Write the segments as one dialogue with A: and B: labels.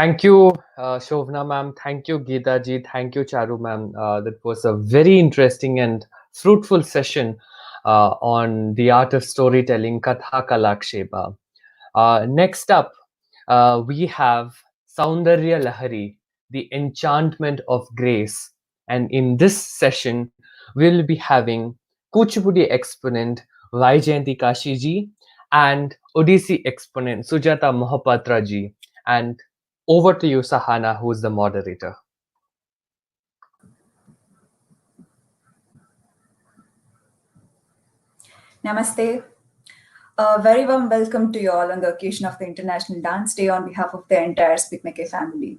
A: Thank you, Shovna ma'am. Thank you, Geeta ji. Thank you, Charu ma'am. That was a very interesting and fruitful session on the art of storytelling, Katha Kalakshepa. Next up, we have Saundarya Lahari, the enchantment of grace. And in this session, we'll be having Kuchipudi exponent Vyjayanthi Kashi ji and Odissi exponent Sujata Mohapatra ji. And over to you, Sahana, who's the moderator.
B: Namaste. A very warm welcome to you all on the occasion of the International Dance Day on behalf of the entire SPIC MACAY family.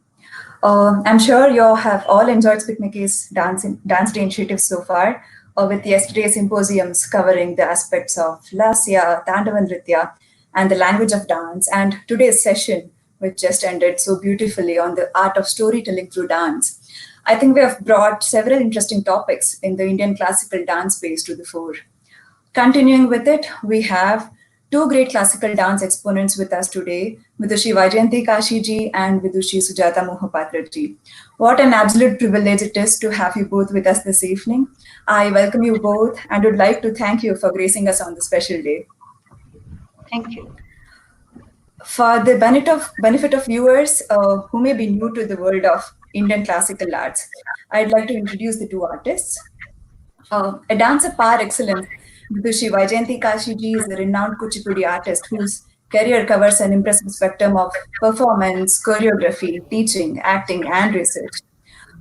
B: I'm sure you have all enjoyed SPIC MACAY's Dance Day initiative so far, with yesterday's symposiums covering the aspects of Lasya, Tandava Nritya, and the language of dance, and today's session, which just ended so beautifully on the art of storytelling through dance. I think we have brought several interesting topics in the Indian classical dance space to the fore. Continuing with it, we have two great classical dance exponents with us today, Vidushi Vyjayanthi Kashi ji and Vidushi Sujata Mohapatra ji. What an absolute privilege it is to have you both with us this evening. I welcome you both and would like to thank you for gracing us on this special day.
C: Thank you.
B: For the benefit of viewers who may be new to the world of Indian classical arts, I'd like to introduce the two artists. A dancer par excellence, Vidushi Vyjayanthi Kashi ji is a renowned Kuchipudi artist whose career covers an impressive spectrum of performance, choreography, teaching, acting, and research.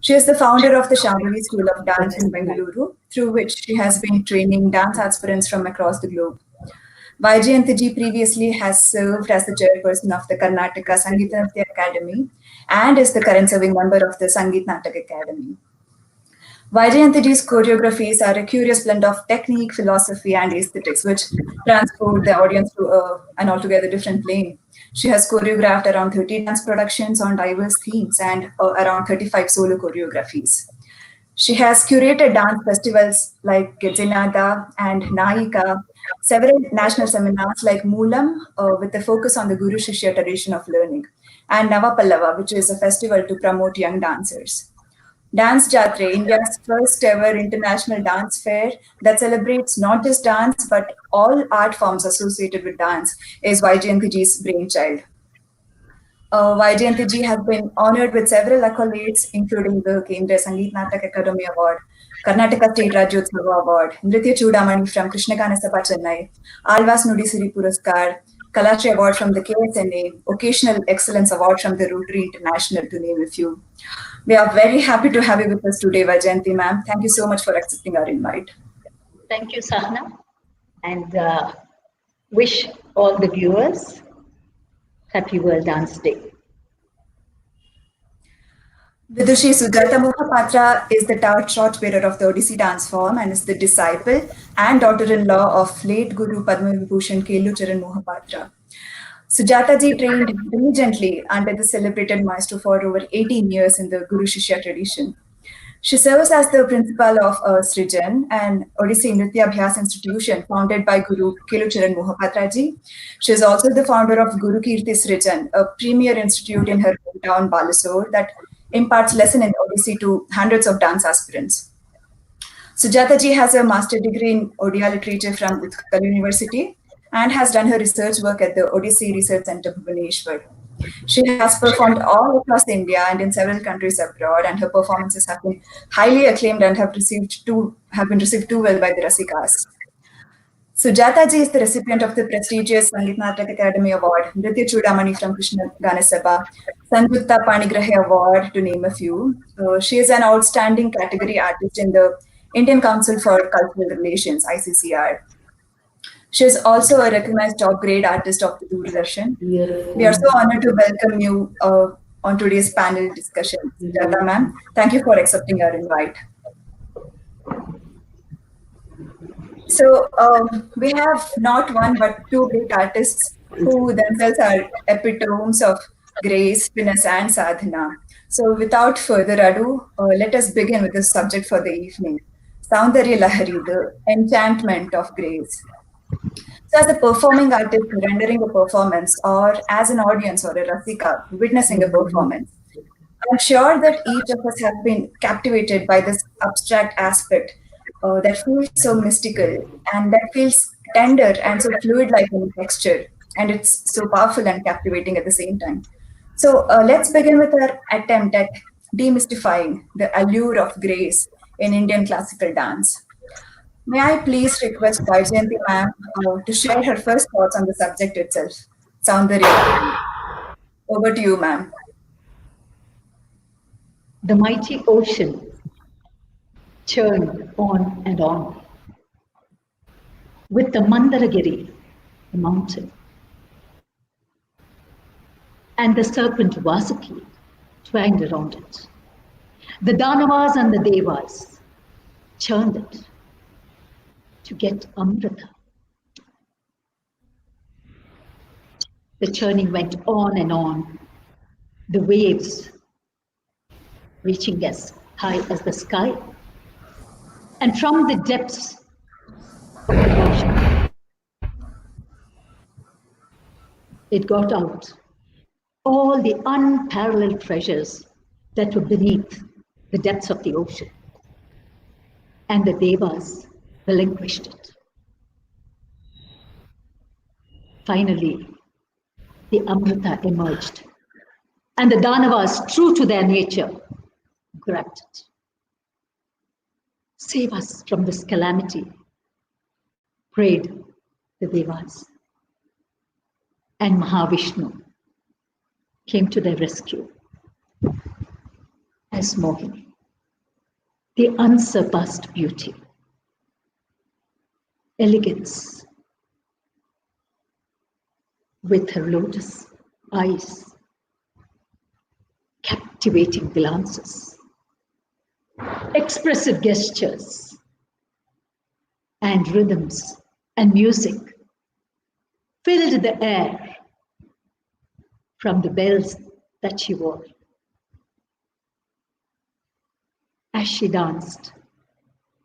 B: She is the founder of the Shambhavi School of Dance in Bengaluru, through which she has been training dance aspirants from across the globe. Vyjayanthi ji previously has served as the chairperson of the Karnataka Sangeet Nritya Academy and is the current serving member of the Sangeet Natak Academy. Vyjayanthi ji's choreographies are a curious blend of technique, philosophy, and aesthetics, which transport the audience to an altogether different plane. She has choreographed around 30 dance productions on diverse themes and around 35 solo choreographies. She has curated dance festivals like Gedzinada and Naika, several national seminars like Moolam, with a focus on the Guru Shishya tradition of learning, and Navapallava, which is a festival to promote young dancers. Dance Jatre, India's first ever international dance fair that celebrates not just dance but all art forms associated with dance, is Vyjayanthi ji's brainchild. Vyjayanthi ji has been honored with several accolades, including the Kendriya Sangeet Natak Academy Award, Karnataka State Rajyotsava Award, Nritya Chudamani from Krishna Gana Sabha Chennai, Alvas Nudisiri Puraskar, Kalashi Award from the KSNA, Occasional Excellence Award from the Rotary International, to name a few. We are very happy to have you with us today, Vyjayanthi ma'am. Thank you so much for accepting our invite.
C: Thank you, Sahna, and wish all the viewers Happy World Dance Day.
B: Vidushi Sujata Mohapatra is the torchbearer of the Odissi dance form and is the disciple and daughter-in-law of late Guru Padma Vibhushan Kellucharan Mohapatra. Sujata ji trained diligently under the celebrated maestro for over 18 years in the Guru Shishya tradition. She serves as the principal of Srijan, an Odissi Nritya Abhyas institution founded by Guru Kellucharan Mohapatra ji. She is also the founder of Guru Kirti Srijan, a premier institute in her hometown Balasore that imparts lesson in Odissi to hundreds of dance aspirants. Sujata ji has a master's degree in Odia literature from Utkal University and has done her research work at the Odissi Research Center, Bhubaneswar. She has performed all across India and in several countries abroad, and her performances have been highly acclaimed and have been received too well by the Rasikas. Sujata ji is the recipient of the prestigious Sangeet Natak Academy Award, Nritya Chudamani from Krishna Gana Sabha, Sanjukta Panigrahi Award, to name a few. She is an outstanding category artist in the Indian Council for Cultural Relations, ICCR. She is also a recognized top-grade artist of the Doordarshan. We are so honored to welcome you on today's panel discussion. Sujata ma'am, thank you for accepting our invite. So we have not one but two great artists who themselves are epitomes of grace, finesse, and sadhana. So without further ado, let us begin with the subject for the evening. Saundarya Lahari, the enchantment of grace. So, as a performing artist rendering a performance, or as an audience or a Rasika witnessing a performance, I'm sure that each of us have been captivated by this abstract aspect that feels so mystical and that feels tender and so fluid like in texture. And it's so powerful and captivating at the same time. So, let's begin with our attempt at demystifying the allure of grace in Indian classical dance. May I please request Vyjayanthi ma'am to share her first thoughts on the subject itself, Soundarya Lahari. Over to you, ma'am.
C: The mighty ocean churned on and on, with the Mandaragiri, the mountain, and the serpent Vasuki twanged around it. The Danavas and the Devas churned it to get Amrita. The churning went on and on, the waves reaching as high as the sky. And from the depths of the ocean, it got out all the unparalleled treasures that were beneath the depths of the ocean. And the Devas relinquished it. Finally, the Amrita emerged, and the Danavas, true to their nature, grabbed it. Save us from this calamity, prayed the Devas. And Mahavishnu came to their rescue as Mohini, the unsurpassed beauty, elegance, with her lotus eyes, captivating glances, expressive gestures, and rhythms and music filled the air from the bells that she wore. As she danced,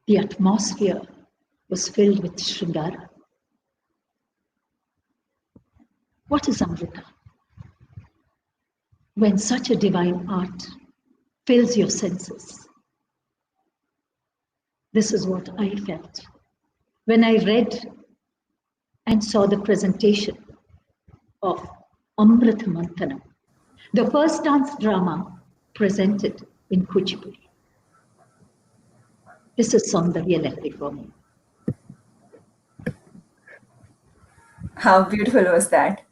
C: the atmosphere was filled with Shringara. What is Amrita? When such a divine art fills your senses. This is what I felt when I read and saw the presentation of Amrita Manthanam, the first dance drama presented in Kuchipudi. This is Saundarya Lahari for me.
B: How beautiful was that?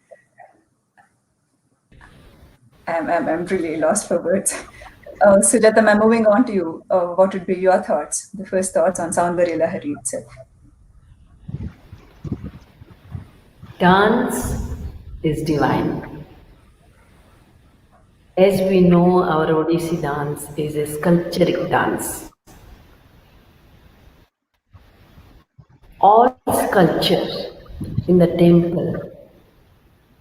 B: I'm really lost for words. Sujata, ma'am, moving on to you. What would be your thoughts, the first thoughts on Soundarya Lahari itself?
D: Dance is divine. As we know, our Odissi dance is a sculpturic dance. All sculpture in the temple,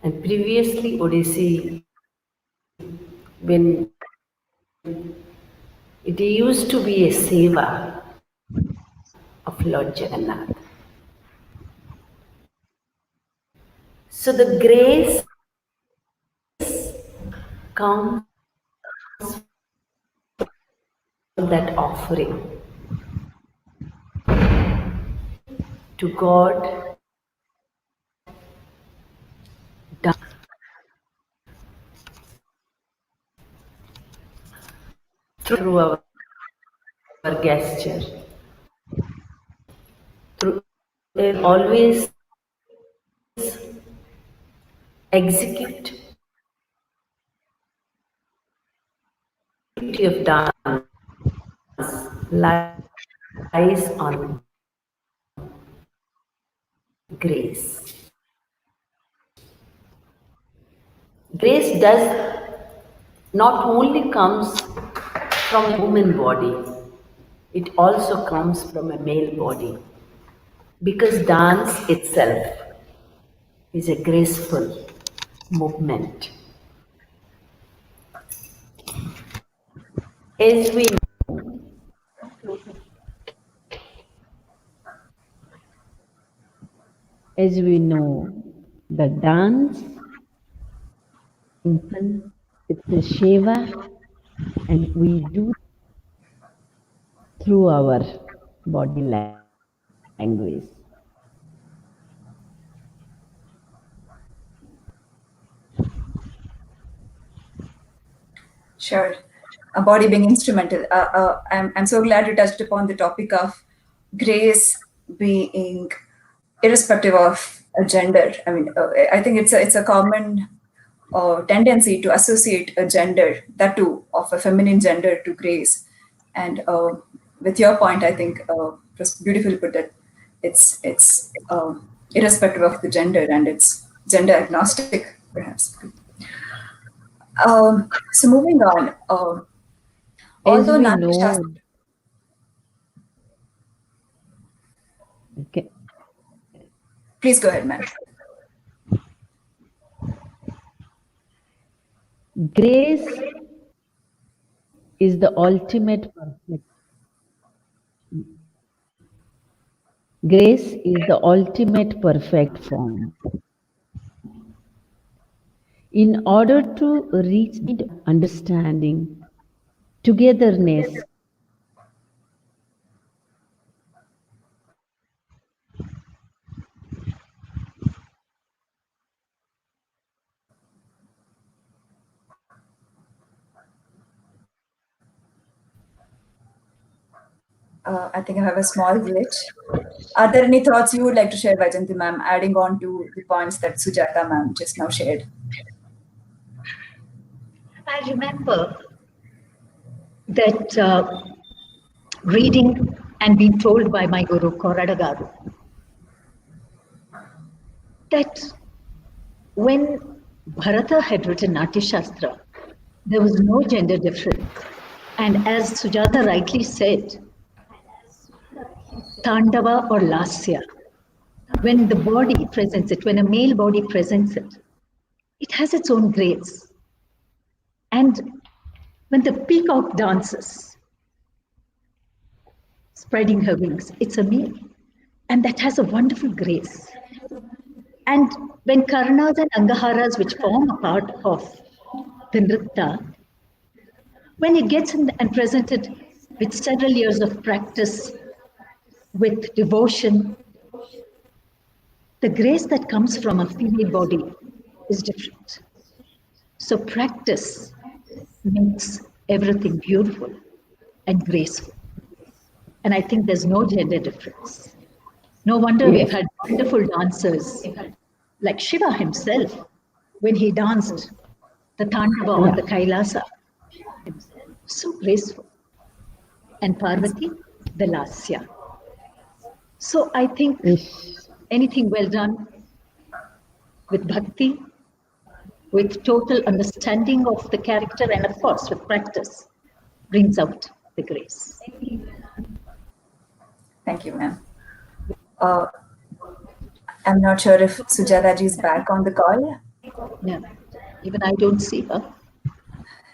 D: and previously Odissi, when it used to be a seva of Lord Jagannath. So the grace comes from that offering to God through our gesture, through always execute of dance lies on grace. Grace does not only comes from a woman body, it also comes from a male body, because dance itself is a graceful movement. As we As we know, the dance, simple, it's a Shiva, and we do through our body language.
B: Sure. A body being instrumental. I'm so glad you touched upon the topic of grace being irrespective of a gender. I mean, I think it's a common tendency to associate a gender, that too of a feminine gender, to grace. And with your point, I think just beautifully put that it's irrespective of the gender, and it's gender agnostic, perhaps. So moving on,
D: As
B: although
D: we
B: Natya Shastra,
D: know, okay,
B: please go ahead, ma'am.
D: grace is the ultimate perfect. Grace is the ultimate perfect form. In order to reach the understanding, togetherness,
B: I think I have a small glitch. Are there any thoughts you would like to share, Vyjayanthi ma'am, adding on to the points that Sujata ma'am just now shared?
C: I remember that reading and being told by my guru Koradagaru that when Bharata had written Natya Shastra, there was no gender difference. And as Sujata rightly said, Tandava or Lasya, when the body presents it, when a male body presents it, it has its own grace. And when the peacock dances, spreading her wings, it's a male. And that has a wonderful grace. And when Karnas and Angaharas, which form a part of the Nritta, when it gets in and presented with several years of practice, with devotion, the grace that comes from a female body is different. So practice makes everything beautiful and graceful. And I think there's no gender difference. No wonder we've had wonderful dancers like Shiva himself, when he danced the Tandava on the Kailasa, so graceful. And Parvati, the Lasya. So I think anything well done with bhakti, with total understanding of the character, and of course with practice, brings out the grace.
B: Thank you, ma'am. I'm not sure if Sujata ji is back on the call.
C: Yeah, even I don't see her.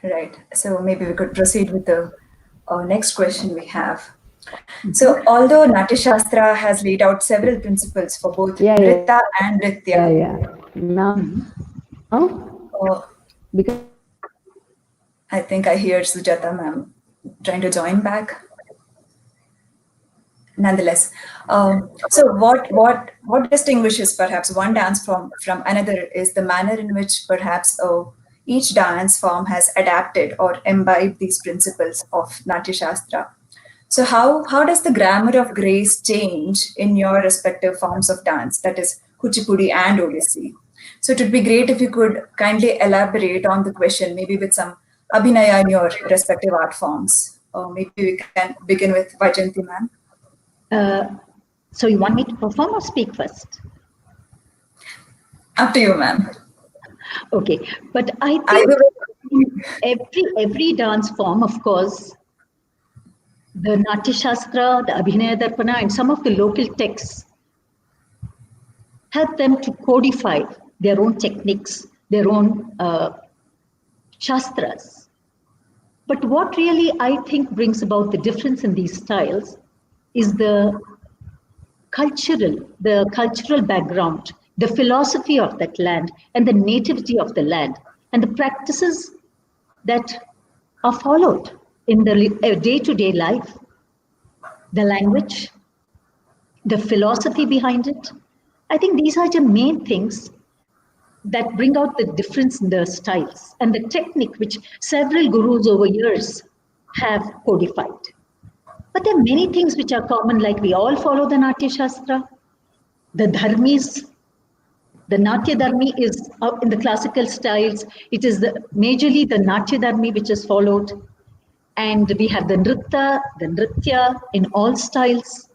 B: Right. So maybe we could proceed with the next question we have. So, although Natya Shastra has laid out several principles for both Nritta and Nritya,
D: Now, because
B: I think I hear Sujata ma'am trying to join back. Nonetheless, so what distinguishes perhaps one dance from another is the manner in which perhaps each dance form has adapted or imbibed these principles of Natya Shastra. So how does the grammar of grace change in your respective forms of dance, that is Kuchipudi and Odissi? So it would be great if you could kindly elaborate on the question, maybe with some abhinaya in your respective art forms. Maybe we can begin with Vyjayanthi ma'am.
C: So you want me to perform or speak first?
B: Up to you, ma'am.
C: Okay, but I think every dance form, of course, the Natya Shastra, the Abhinaya Darpana, and some of the local texts help them to codify their own techniques, their own Shastras. But what really I think brings about the difference in these styles is the the cultural background, the philosophy of that land, and the nativity of the land, and the practices that are followed in the day-to-day life, the language, the philosophy behind it. I think these are the main things that bring out the difference in the styles and the technique which several gurus over years have codified. But there are many things which are common, like we all follow the Natya Shastra, the dharmis. The Natya Dharmi is in the classical styles. It is majorly the Natya Dharmi which is followed. And we have the Nritya in all styles.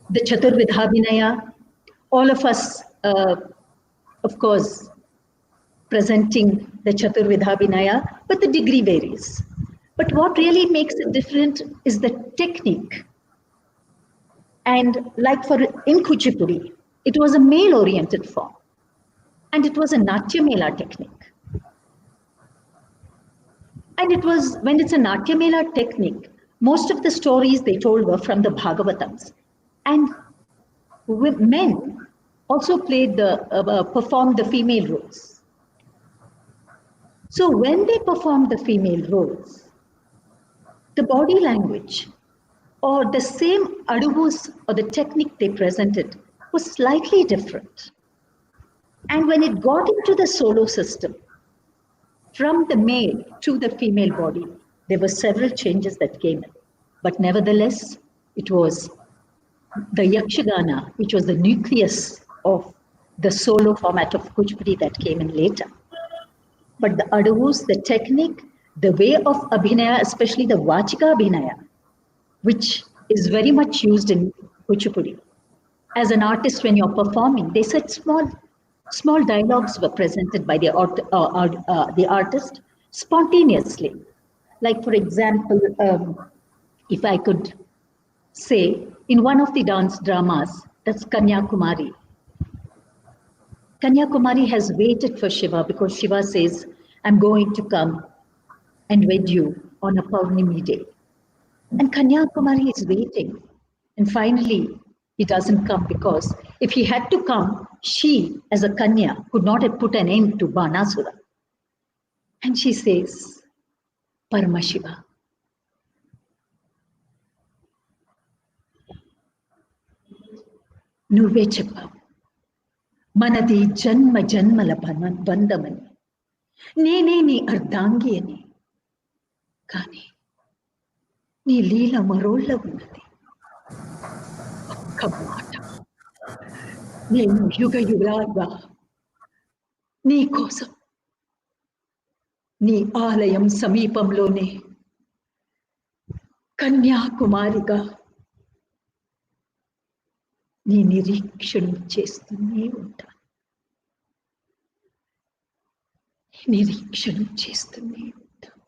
C: The Chaturvidhabhinaya, all of us, of course, presenting the Chaturvidhabhinaya, but the degree varies. But what really makes it different is the technique. And like in Kuchipudi, it was a male-oriented form, and it was a Natya Mela technique. And it was, when it's a Natya Mela technique, most of the stories they told were from the Bhagavatams. And men also performed the female roles. So when they performed the female roles, the body language or the same aduvus or the technique they presented was slightly different. And when it got into the solo system, from the male to the female body, there were several changes that came in. But nevertheless, it was the Yakshagana, which was the nucleus of the solo format of Kuchipudi that came in later. But the adavus, the technique, the way of abhinaya, especially the Vachika abhinaya, which is very much used in Kuchipudi. As an artist, when you're performing, they said small dialogues were presented by the artist spontaneously. Like, for example, if I could say, in one of the dance dramas, that's Kanyakumari. Kanyakumari has waited for Shiva because Shiva says, I'm going to come and wed you on a Purnimi day. And Kanyakumari is waiting. And finally, he doesn't come because if he had to come, she, as a Kanya, could not have put an end to Banasura. And she says, Paramashiva, నువ్వే చెప్పావు మనది జన్మ జన్మల బంధమని నేనే నీ అర్ధాంగి అని కానీ నీ లీల మరోళ్ళ ఉన్నది ఒక్క మాట నేను యుగ యుగాలుగా నీ కోసం నీ ఆలయం సమీపంలోనే కన్యాకుమారిగా నీ నిరీక్షణ చేస్తూనే ఉంటాను నిరీక్షణ చేస్తూనే ఉంటాను.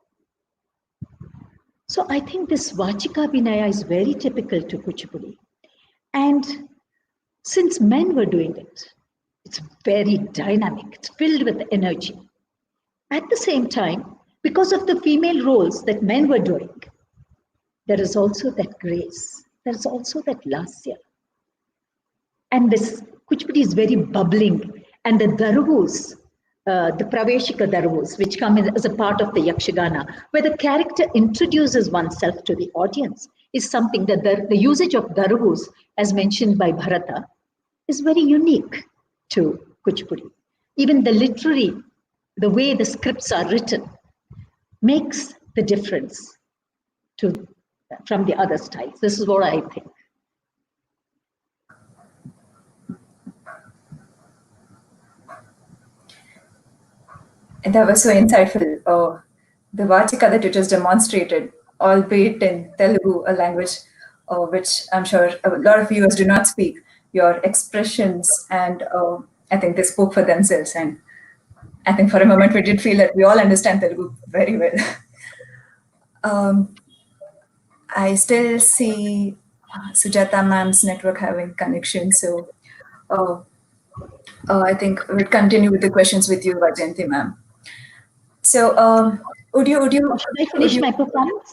C: So I think this Vachika Vinaya is very typical to Kuchipudi. And since men were doing it, it's very dynamic, it's filled with energy. At the same time, because of the female roles that men were doing, there is also that grace, there is also that lasya. And this Kuchipudi is very bubbling, and the darvus, the Praveshika darvus, which come in as a part of the Yakshagana, where the character introduces oneself to the audience, is something that the usage of darvus, as mentioned by Bharata, is very unique to Kuchipudi. Even the literary, the way the scripts are written, makes the difference from the other styles. This is what I think.
B: That was so insightful. The Vachika that you just demonstrated, albeit in Telugu, a language which I'm sure a lot of viewers do not speak, your expressions, and I think they spoke for themselves. And I think for a moment we did feel that we all understand Telugu very well. I still see Sujata ma'am's network having connection, so I think we'll continue with the questions with you, Vyjayanthi ma'am. So, should
C: I finish my performance?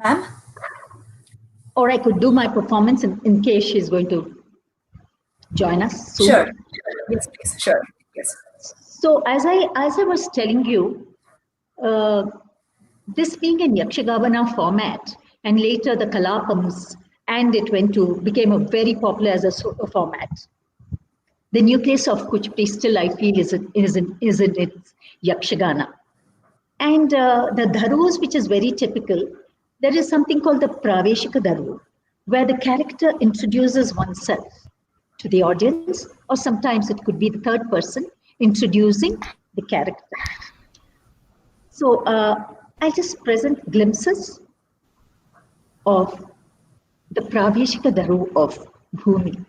B: Ma'am?
C: or I could do my performance in case she's going to join us soon.
B: Sure. Yes, please. Sure. Yes.
C: So as I was telling you, this being in Yakshagavana format, and later the Kalapams, and it became a very popular as a format. The nucleus of Kuchipudi still, I feel, is in its Yakshagana. And the dharus, which is very typical, there is something called the Praveshika Dharu, where the character introduces oneself to the audience, or sometimes it could be the third person introducing the character. So I'll just present glimpses of the Praveshika Dharu of Bhumi.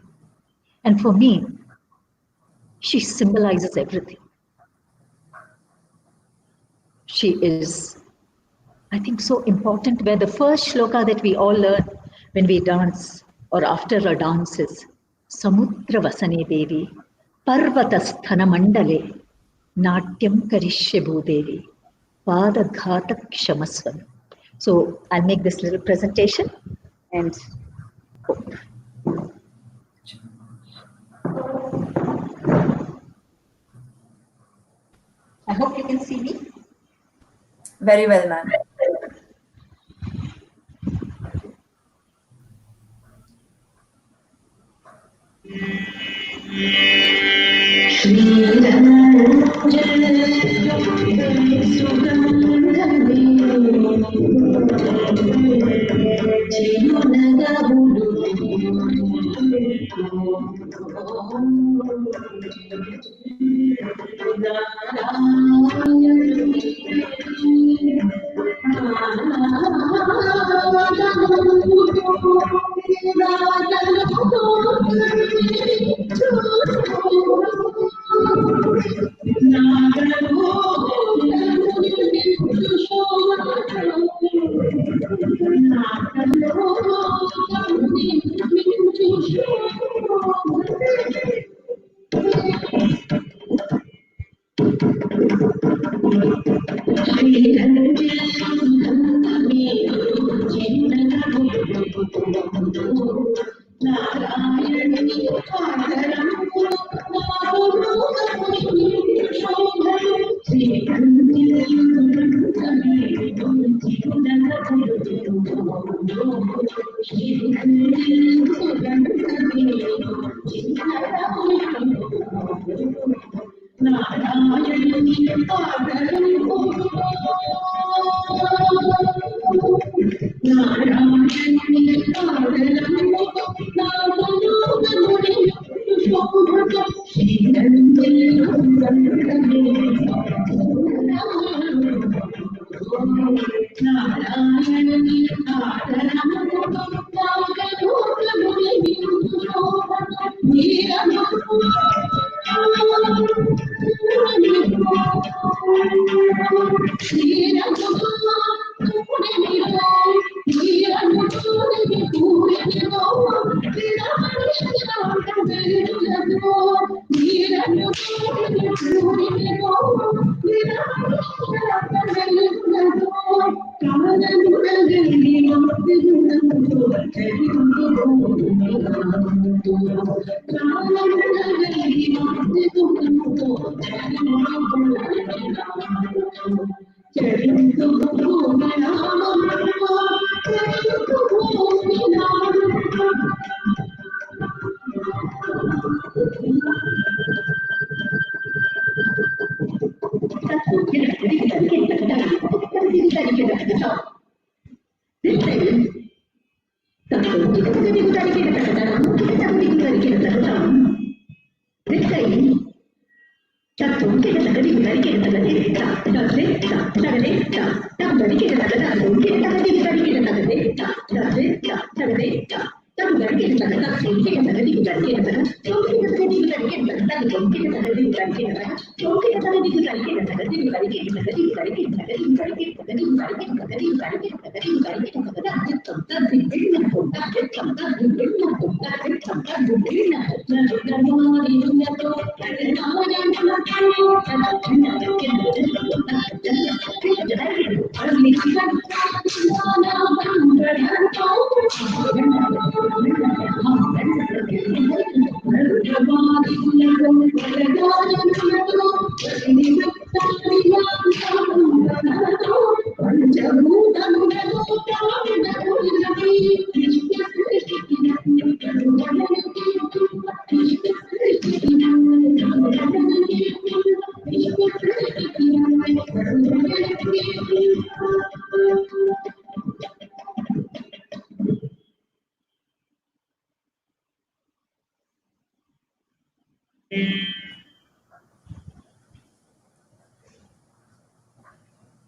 C: And for me, she symbolizes everything. She is, I think, so important, where the first shloka that we all learn when we dance or after a dance is Samudra Vasane Devi, Parvatasthana Mandale, Natyam Karishye Bhudevi, Pada Ghata Kshamaswan. So I'll make this little presentation and I hope you can see me.
B: Very well, ma'am.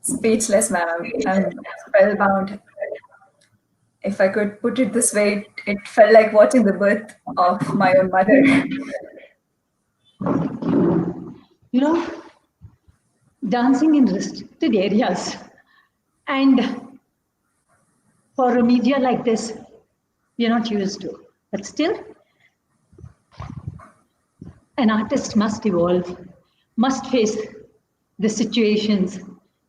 B: Speechless, ma'am. I'm spellbound. If I could put it this way, it felt like watching the birth of my own mother.
C: You know, dancing in restricted areas. And for a media like this, we're not used to. But still, an artist must evolve, must face the situations,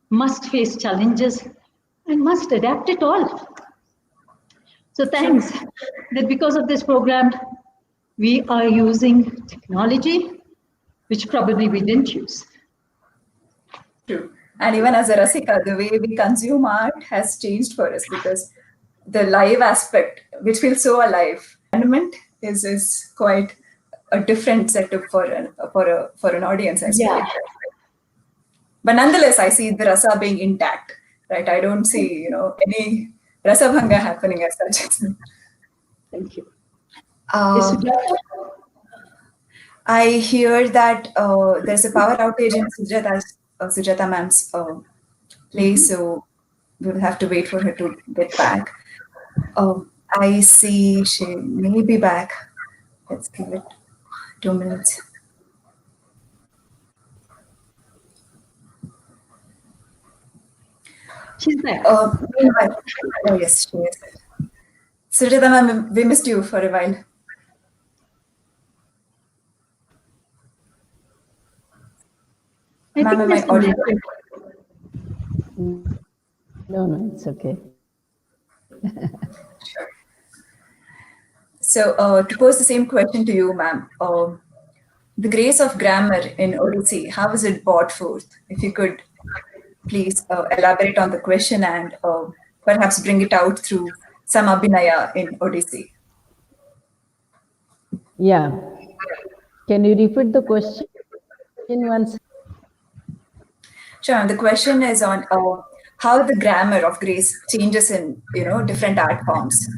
C: must face challenges, and must adapt it all. So thanks that because of this program, we are using technology, which probably we didn't use.
B: True. And even as a Rasika, the way we consume art has changed for us because the live aspect, which feels so alive, element is quite a different setup for an audience as well. But nonetheless, I see the rasa being intact, right? I don't see any rasa bhanga happening as such.
C: Thank you.
B: I hear that there's a power outage in Sujata ma'am's place, so we'll have to wait for her to get back. I see she may be back. Let's give it 2 minutes.
C: She's back.
B: Oh yes, she is. Sujata ma'am, we missed you for a while. Ma'am, am I audible?
E: No, it's okay.
B: Sure. So to pose the same question to you, ma'am, the grace of grammar in Odissi, how is it brought forth? If you could please elaborate on the question and perhaps bring it out through some abhinaya in Odissi.
E: Yeah. Can you repeat the question once?
B: Sure. The question is on how the grammar of grace changes in different art forms,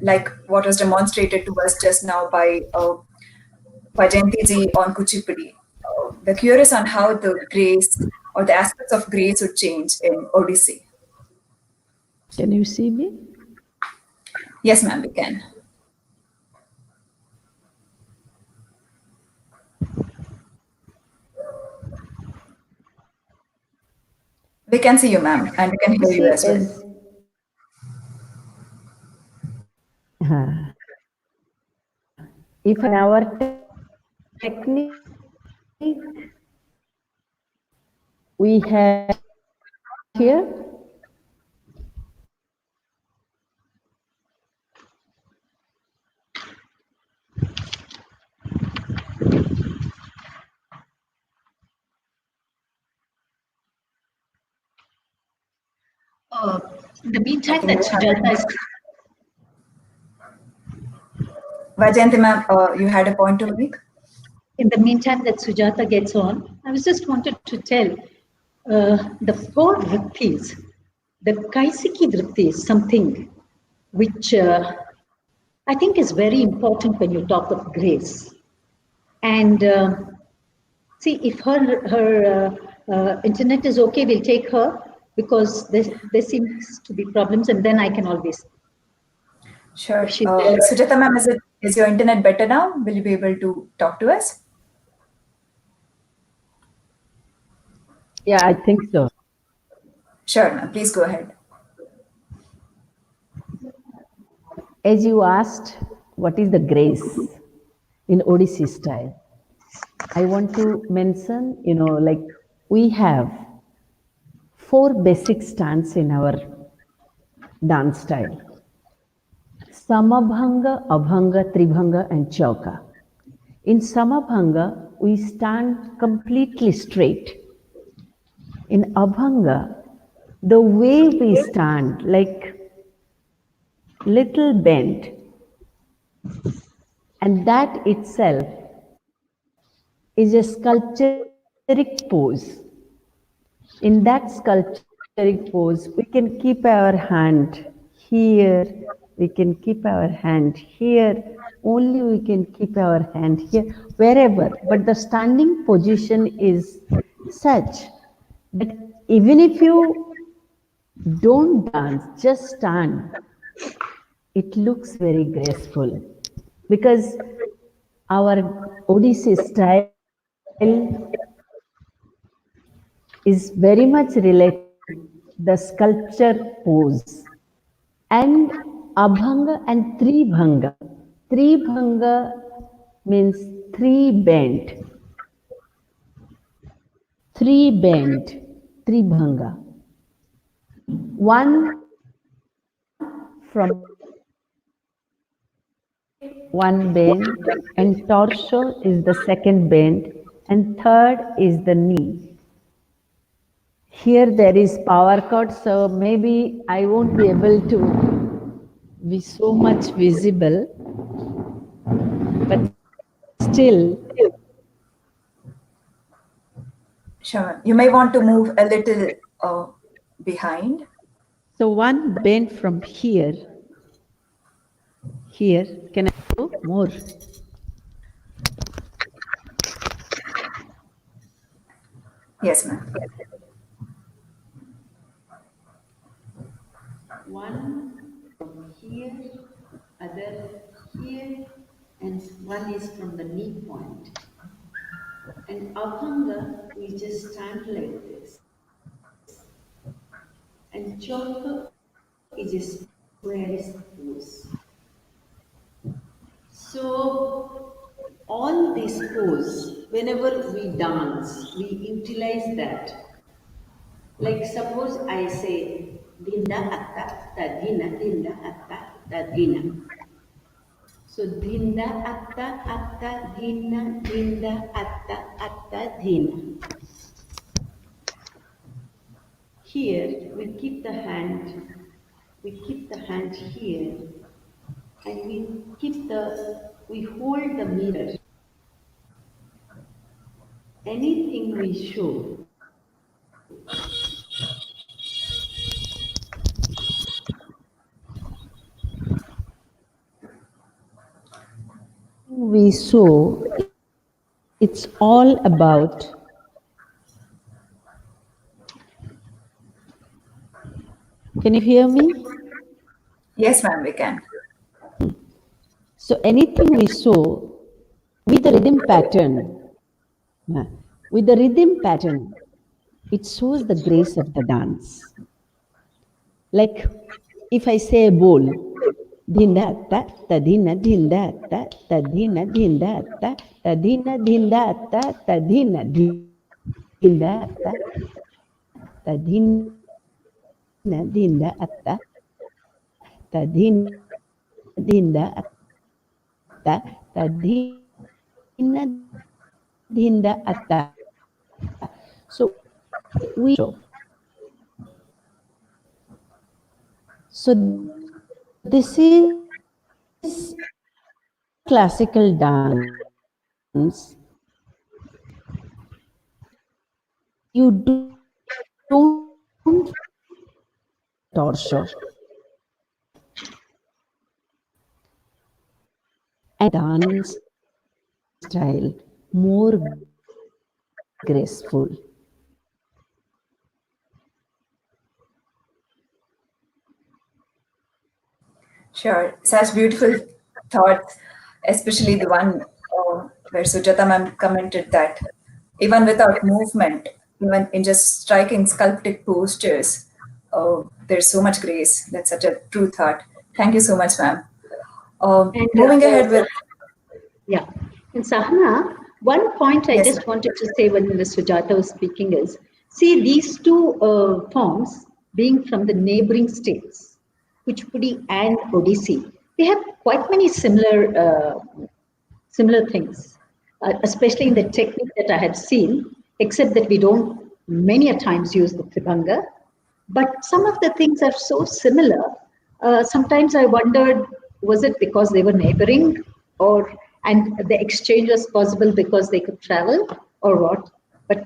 B: like what was demonstrated to us just now by Vyjayanthi ji on Kuchipudi. We're curious on how the grace or the aspects of grace would change in Odissi.
E: Can you see me?
B: Yes, ma'am, we can. We can see you, ma'am, and we can hear you as well.
E: If in our technique we have here,
C: In the meantime, that Sujata is.
B: Vyjayanthi ma'am, you had a point to make?
C: In the meantime, that Sujata gets on, I was just wanted to tell the 4 vrittis, the Kaisiki vritti is something which I think is very important when you talk of grace. And see, if her internet is okay, we'll take her because there seems to be problems, and then I can always.
B: Sure. Sujata ma'am, is your internet better now? Will you be able to talk to us?
E: yeah, I think so.
B: Sure, ma'am. Please go ahead.
E: As you asked, what is the grace in Odissi style? I want to mention, like we have 4 basic stands in our dance style. Samabhanga, Abhanga, Tribhanga and Chauka. In Samabhanga, we stand completely straight. In Abhanga, the way we stand, like little bent, and that itself is a sculptoric pose. In that sculptoric pose, we can keep our hand here, we can keep our hand here, only we can keep our hand here, wherever. But the standing position is such that even if you don't dance, just stand, it looks very graceful. Because our Odissi style is very much related to the sculpture pose. And Abhanga and Tribhanga. Tribhanga means three bent. Three bent, Tribhanga. One from one bend, and torso is the second bend, and third is the knee. Here there is power cut, so maybe I won't be able to be so much visible, but still.
B: Sure. You may want to move a little behind.
E: So one bend from here, can I go more?
B: Yes, ma'am.
E: One from here, other here, and one is from the knee point. And Abhanga, we just stand like this. And Chauka is a square pose. So all these pose, whenever we dance, we utilize that. Like suppose I say, Dinda atta, tadina, dinda atta, tadina. So dinda atta, dina, dinda atta, dina. Here we keep the hand here, and we hold the mirror. Anything we show, it's all about Can you hear me?
B: Yes, ma'am, we can.
E: So anything we show with the rhythm pattern, it shows the grace of the dance. Like if I say a bowl, dinda ta tadina dinda ta tadina dinda ta tadina dinda ta tadina dinda ta tadina dinda atta tadina dinda atta tadina dinda atta. So we this is classical dance. You don't torso and dance style more graceful.
B: Sure. Such beautiful thoughts, especially the one where Sujata ma'am commented that even without movement, even in just striking sculpted postures, there's so much grace. That's such a true thought. Thank you so much, ma'am. Moving ahead with...
C: Yeah. And Sahana, one point I
B: Yes,
C: just wanted to say when Ms. Sujata was speaking is, see these two forms being from the neighboring states, Kuchipudi and Odissi, we have quite many similar things, especially in the technique that I have seen, except that we don't many a times use the tribanga. But some of the things are so similar. Sometimes I wondered, was it because they were neighboring, and the exchange was possible because they could travel, or what? But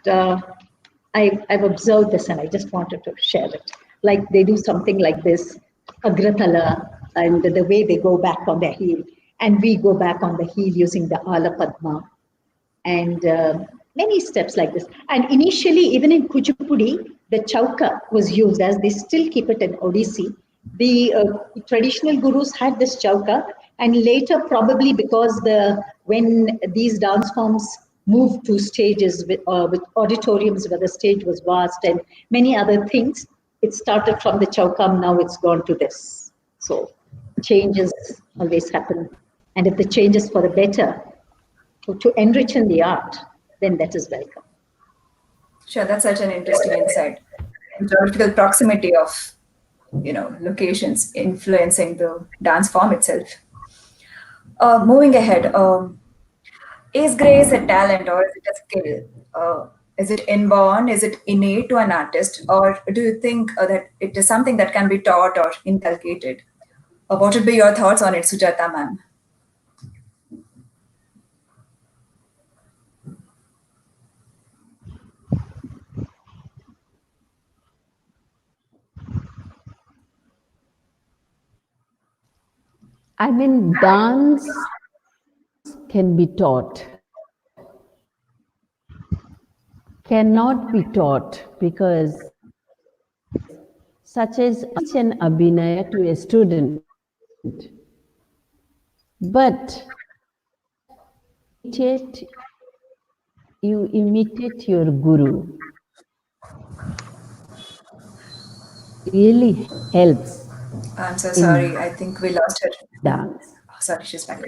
C: I've observed this, and I just wanted to share it. Like they do something like this, agratala, and the way they go back on their heel, and we go back on the heel using the ala padma, and many steps like this. And initially, even in Kuchipudi, the chauka was used, as they still keep it in Odissi. The traditional gurus had this chauka, and later, probably because when these dance forms moved to stages with auditoriums where the stage was vast and many other things, it started from the chauka. Now it's gone to this. So changes always happen, and if the change is for the better, to enrich in the art, then that is welcome.
B: Sure, that's such an interesting insight. The geographical proximity of, locations influencing the dance form itself. Moving ahead, is grace a talent or is it a skill? Is it inborn? Is it innate to an artist? Or do you think that it is something that can be taught or inculcated? What would be your thoughts on it, Sujata ma'am?
E: I mean, dance can be taught, cannot be taught, because such as teach an abhinaya to a student, but you imitate your guru. Really helps
B: I'm so sorry. I think we lost her.
E: dance.
B: Oh, sorry, she's back.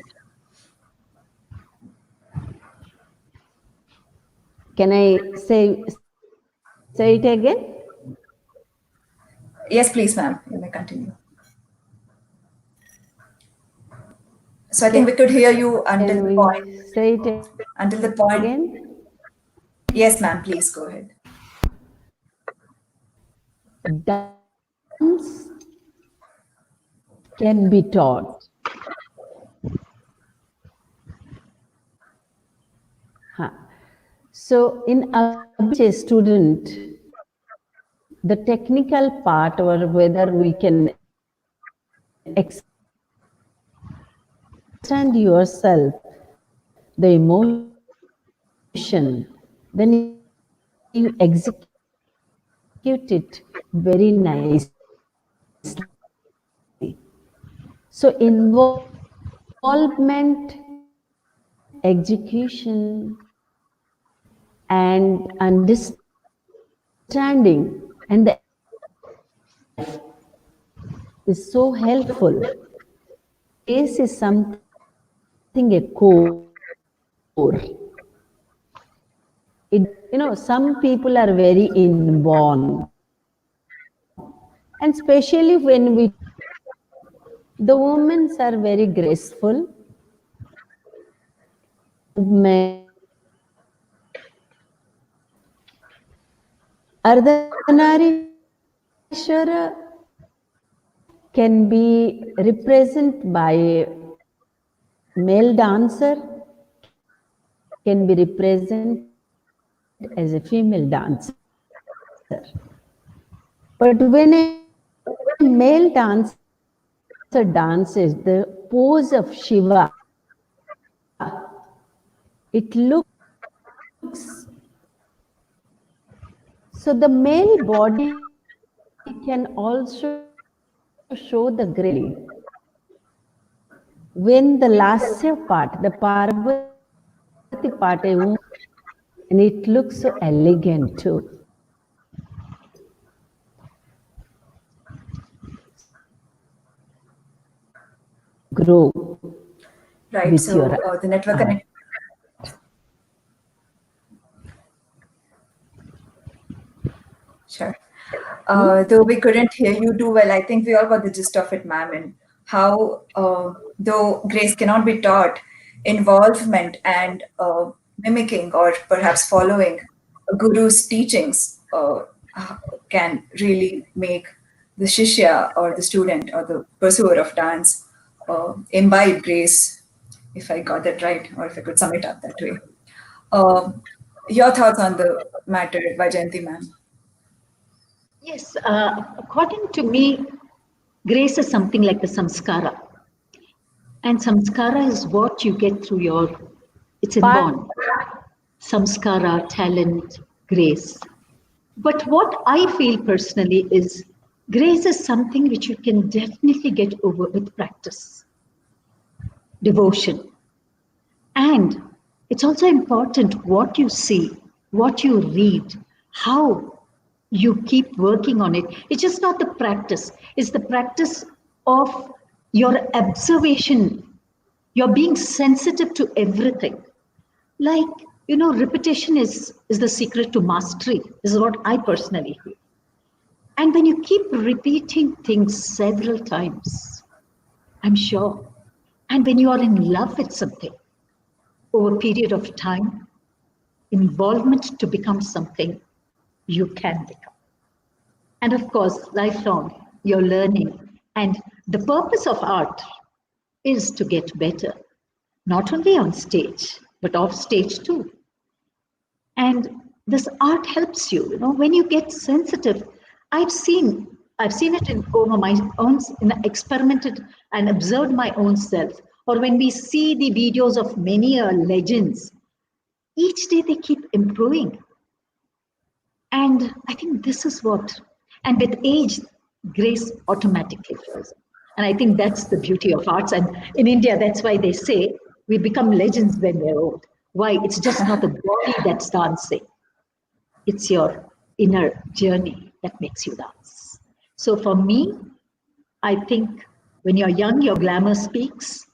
E: Can I say it again?
B: Yes, please, ma'am. You may continue. So I think we could hear you until the point.
E: Say it
B: Until the point.
E: again.
B: Yes, ma'am. Please go ahead.
E: Dance can be taught. So in a student, the technical part, or whether we can understand yourself, the emotion, then you execute it very nicely. So involvement, execution, and understanding, and the is so helpful. This is something a core. Some people are very inborn, and especially when the women are very graceful. Ardhanarishwara can be represented by a male dancer, can be represented as a female dancer. But when a male dancer dances the pose of Shiva, it looks so the male body can also show the grace. When the lasya part, the Parvati part, and it looks so elegant too. Grow
B: right.
E: With
B: So the network connect. Sure. Though we couldn't hear you too well, I think we all got the gist of it, ma'am. And how, though grace cannot be taught, involvement and mimicking or perhaps following a guru's teachings can really make the shishya or the student or the pursuer of dance imbibe grace, if I got that right, or if I could sum it up that way. Um, your thoughts on the matter, Vyjayanthi ma'am?
C: Yes, according to me, grace is something like the samskara. And samskara is what you get through it's inborn. Samskara, talent, grace. But what I feel personally is grace is something which you can definitely get over with practice, devotion. And it's also important what you see, what you read, how you keep working on it. It's just not the practice, it's the practice of your observation. You're being sensitive to everything. Like, repetition is the secret to mastery. This is what I personally feel. And when you keep repeating things several times, I'm sure, and when you are in love with something over a period of time, involvement to become something you can become. And of course, lifelong, you're learning. And the purpose of art is to get better, not only on stage, but off stage too. And this art helps you, when you get sensitive. I've seen it in over my own, experimented and observed my own self. Or when we see the videos of many legends, each day they keep improving. And I think this is what, and with age, grace automatically flows. And I think that's the beauty of arts. And in India, that's why they say we become legends when we're old. Why? It's just not the body that's dancing. It's your inner journey that makes you dance. So for me, I think when you're young, your glamour speaks.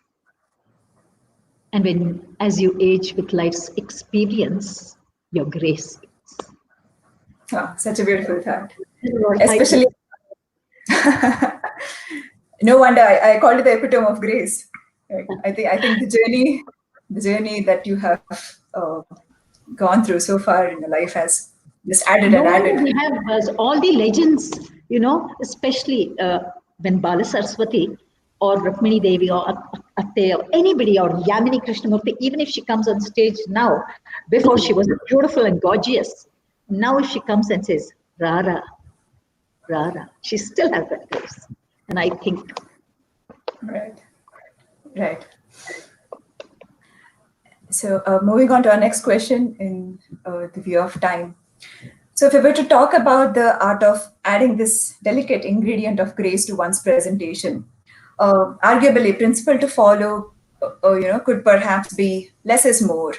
C: And when, as you age with life's experience, your grace speaks.
B: Oh, such a beautiful thought. Especially, no wonder I called it the epitome of grace. Right? I think the journey that you have gone through so far in your life has just added
C: No
B: and
C: wonder
B: added.
C: we have all the legends, especially when Bala Saraswati or Rukmini Devi or Atte or anybody or Yamini Krishnamurti, even if she comes on stage now, before she was beautiful and gorgeous, now if she comes and says, Rara, Rara, she still has that grace. And I think.
B: Right. So moving on to our next question in the view of time. So if we were to talk about the art of adding this delicate ingredient of grace to one's presentation, arguably principle to follow, could perhaps be less is more,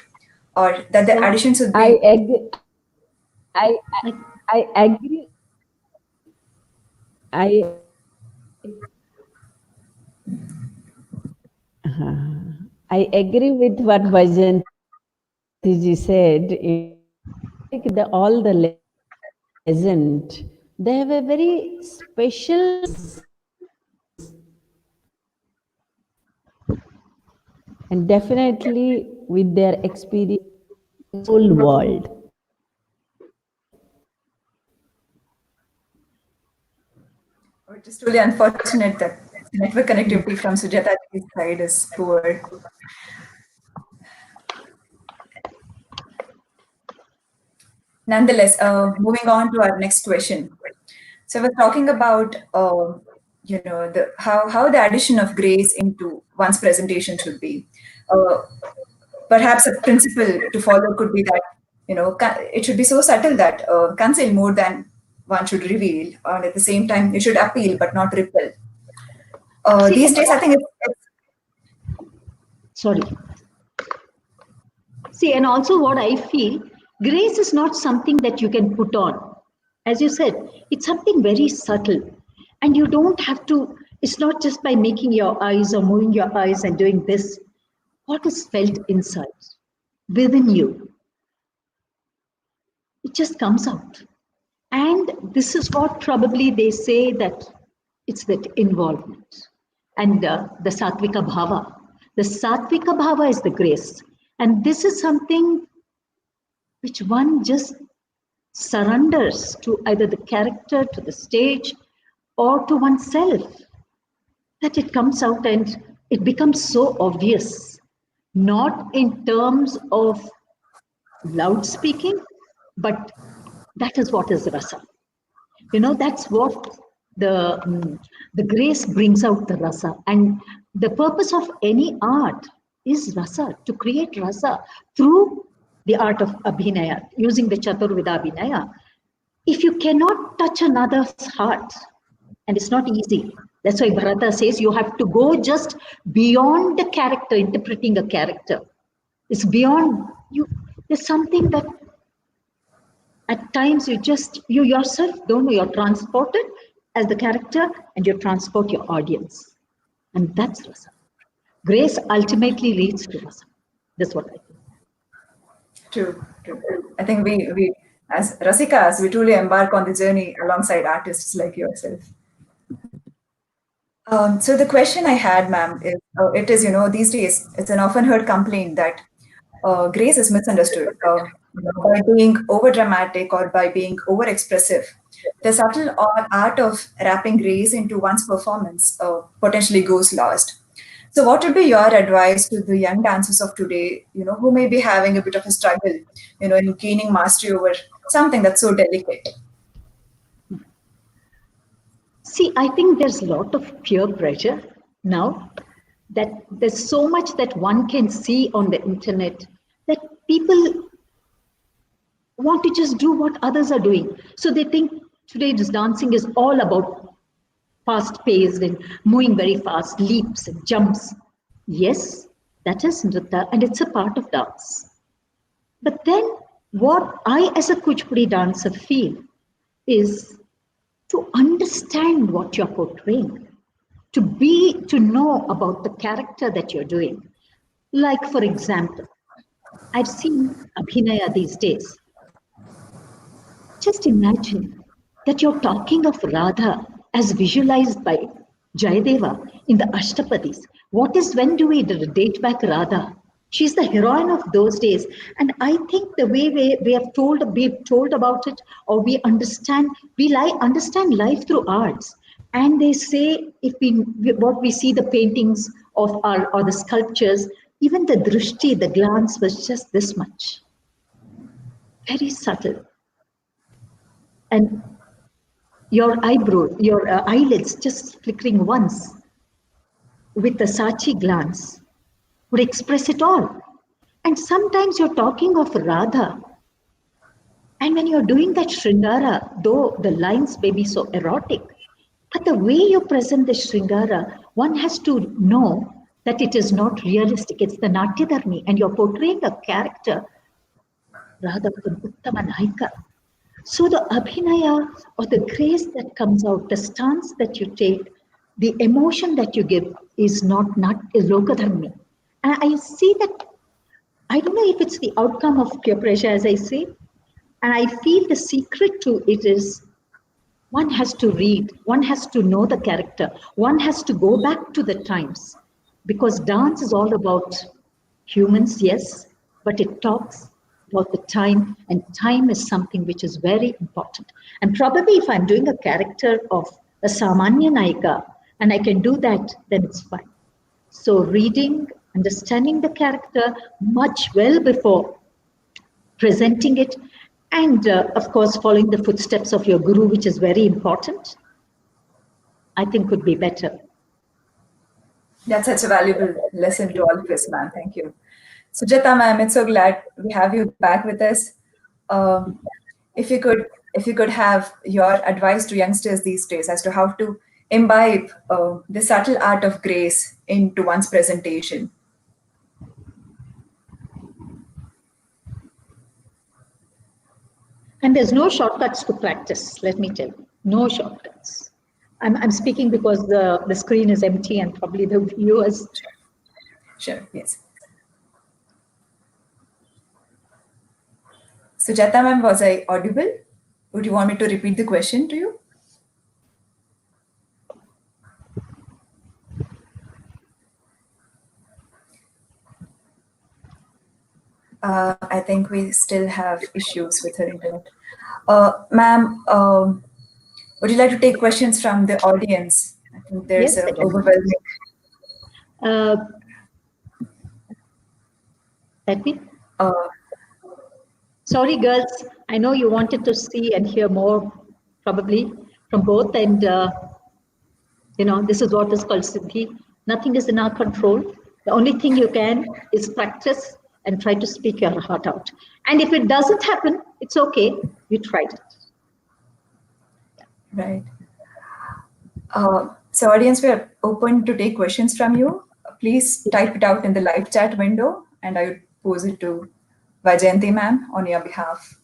B: or that the addition should be.
E: I agree. I agree. I agree with what Vyjayanthi ji said. Like all the legend, they have a very special and definitely with their experience whole world.
B: Which is truly unfortunate that network connectivity from Sujata's side is poor. Nonetheless, moving on to our next question. So we're talking about, how the addition of grace into one's presentation should be. Perhaps a principle to follow could be that, it should be so subtle that conceal more than one should reveal, and at the same time, it should appeal but not repel. These days, I think
C: Sorry. See, and also what I feel, grace is not something that you can put on. As you said, it's something very subtle. And you don't have to, it's not just by making your eyes or moving your eyes and doing this. What is felt inside, within you, it just comes out. And this is what probably they say that it's that involvement. and the Satvika Bhava. The Satvika Bhava is the grace. And this is something which one just surrenders to either the character, to the stage, or to oneself, that it comes out and it becomes so obvious, not in terms of loud speaking, but that is what is rasa. That's what the grace brings out the rasa. And the purpose of any art is rasa, to create rasa through the art of abhinaya, using the Chaturvida abhinaya. If you cannot touch another's heart, and it's not easy, that's why Bharata says you have to go just beyond the character, interpreting a character. It's beyond you. There's something that at times you yourself don't know, you're transported as the character and you transport your audience. And that's rasa. Grace ultimately leads to rasa. That's what I think.
B: True. I think we as Rasikas, we truly embark on the journey alongside artists like yourself. So the question I had, ma'am, is it is, these days it's an often heard complaint that grace is misunderstood by being over dramatic or by being over expressive. The subtle art of wrapping grace into one's performance potentially goes lost. So, what would be your advice to the young dancers of today, who may be having a bit of a struggle, in gaining mastery over something that's so delicate?
C: See, I think there's a lot of peer pressure now, that there's so much that one can see on the internet that people want to just do what others are doing. So they think today's dancing is all about fast paced and moving very fast, leaps and jumps. Yes, that is nritta and it's a part of dance. But then what I as a Kuchipudi dancer feel is to understand what you're portraying, to know about the character that you're doing. Like, for example, I've seen Abhinaya these days. Just imagine that you're talking of Radha as visualized by Jayadeva in the Ashtapadis. When do we date back Radha? She's the heroine of those days. And I think the way we've told about it, or we understand life through arts. And they say, what we see, the paintings of or the sculptures, even the drishti, the glance was just this much. Very subtle. And your eyelids just flickering once with the Sachi glance would express it all. And sometimes you're talking of Radha, and when you're doing that Shringara, though the lines may be so erotic, but the way you present the Shringara, one has to know that it is not realistic. It's the Natyadharmi, and you're portraying a character, Radha Uttama Naika. So the abhinaya, or the grace that comes out, the stance that you take, the emotion that you give is is lokadharmi. And I see that, I don't know if it's the outcome of peer pressure, as I say, and I feel the secret to it is one has to read, one has to know the character, one has to go back to the times, because dance is all about humans, yes, but it talks about the time, and time is something which is very important. And probably if I'm doing a character of a Samanya Naika and I can do that, then it's fine. So reading, understanding the character much well before presenting it, and of course following the footsteps of your guru, which is very important, I think could be better.
B: That's such a valuable lesson to all of us, ma'am. Thank you. Sujata, ma'am, it's so glad we have you back with us. If you could have your advice to youngsters these days as to how to imbibe the subtle art of grace into one's presentation.
C: And there's no shortcuts to practice, let me tell you, no shortcuts. I'm speaking because the screen is empty and probably the viewers.
B: Sure, yes. Sujata ma'am, was I audible? Would you want me to repeat the question to you? I think we still have issues with her internet. Ma'am, would you like to take questions from the audience? I think there's
C: Yes,
B: an
C: I can.
B: overwhelming.
C: Uh, let me.
B: Uh,
C: Sorry, girls. I know you wanted to see and hear more, probably from both, and this is what is called Siddhi. Nothing is in our control. The only thing you can is practice and try to speak your heart out. And if it doesn't happen, it's okay. You tried it.
B: right. So, audience, we are open to take questions from you. Please type it out in the live chat window, and I would pose it to Vyjayanthi ma'am on your behalf.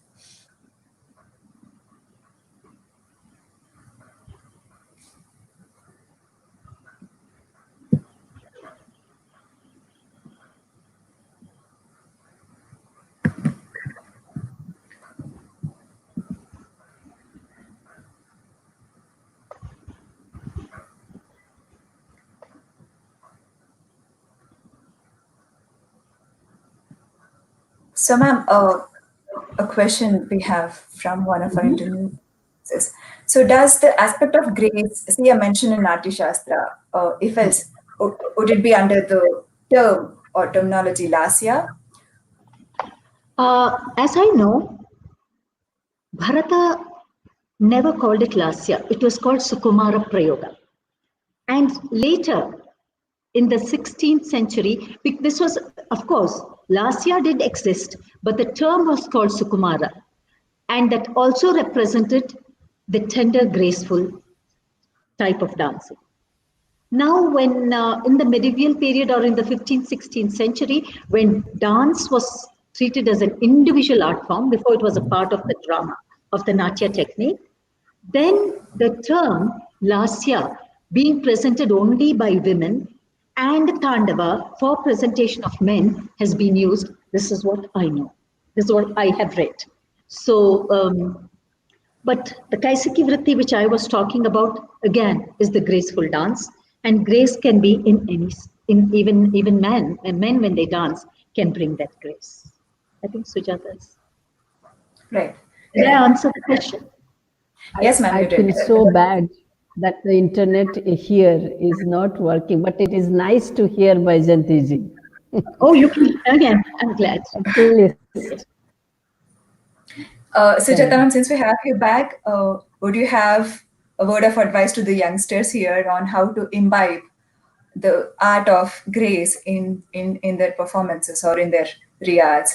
B: So, ma'am, a question we have from one of our interviews. So, does the aspect of grace, see, a mention in Nati Shastra, if else, would it be under the term or terminology lasya?
C: As I know, Bharata never called it Lasya. It was called Sukumara Prayoga. And later, in the 16th century, this was, of course, Lasya did exist, but the term was called Sukumara. And that also represented the tender, graceful type of dancing. Now, when in the medieval period or in the 15th, 16th century, when dance was treated as an individual art form before it was a part of the drama, of the Natya technique, then the term Lasya being presented only by women and Tandava for presentation of men has been used. This is what I know. This is what I have read. So, but the Kaisiki Vritti, which I was talking about, again, is the graceful dance. And grace can be in even men, and men when they dance can bring that grace. I think Sujata is.
B: Right.
C: Did I answer the question?
B: Yes, ma'am,
E: I
B: you did.
E: feel so bad that the internet here is not working, but it is nice to hear Vyjayanthi ji.
C: Oh, you can again. I'm glad.
E: At least.
B: Sujata ma'am, since we have you back, would you have a word of advice to the youngsters here on how to imbibe the art of grace in their performances or in their riyaz?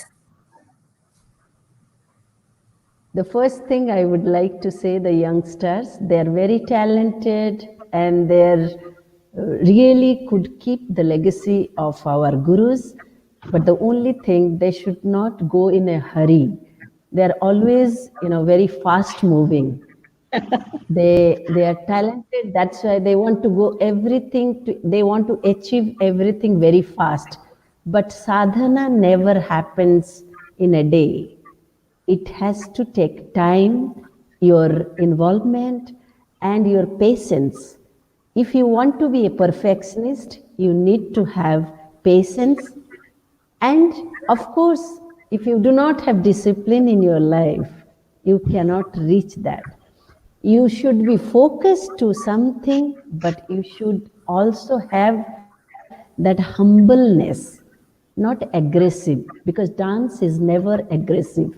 E: The first thing I would like to say, the youngsters, they're very talented and they're really could keep the legacy of our gurus. But the only thing, they should not go in a hurry. They're always, very fast moving. They are talented. That's why they want to go everything. They want to achieve everything very fast. But sadhana never happens in a day. It has to take time, your involvement, and your patience. If you want to be a perfectionist, you need to have patience. And of course, if you do not have discipline in your life, you cannot reach that. You should be focused to something, but you should also have that humbleness, not aggressive, because dance is never aggressive.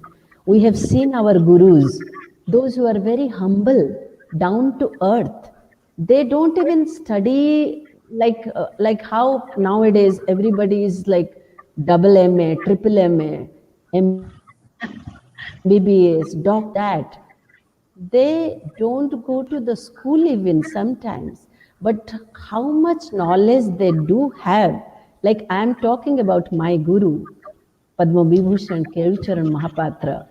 E: We have seen our gurus, those who are very humble, down to earth. They don't even study like how nowadays everybody is like double MA, triple MA, MBBS, that. They don't go to the school even sometimes, but how much knowledge they do have. Like I am talking about my guru, Padma Vibhushan Kelucharan Mohapatra,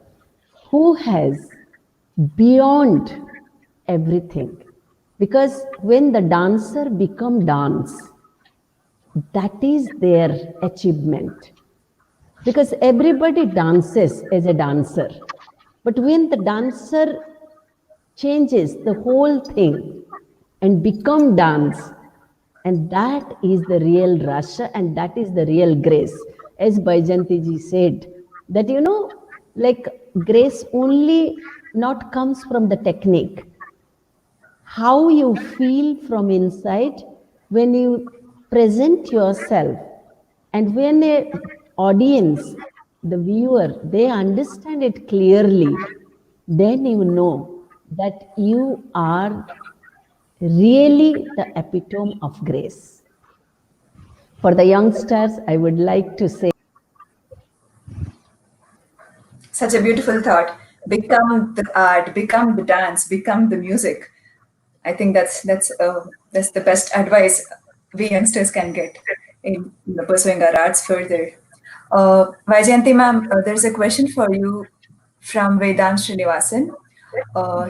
E: who has beyond everything. Because when the dancer become dance, that is their achievement. Because everybody dances as a dancer. But when the dancer changes the whole thing and become dance, and that is the real rasa and that is the real grace. As Vyjayanthi ji said, that, like grace only not comes from the technique, how you feel from inside when you present yourself, and when a audience, the viewer, they understand it clearly, then you know that you are really the epitome of grace. For the youngsters, I would like to say,
B: Such a beautiful thought. Become the art, become the dance, become the music. I think that's the best advice we youngsters can get in pursuing our arts further. Vyjayanthi ma'am, there's a question for you from Vedant Srinivasan.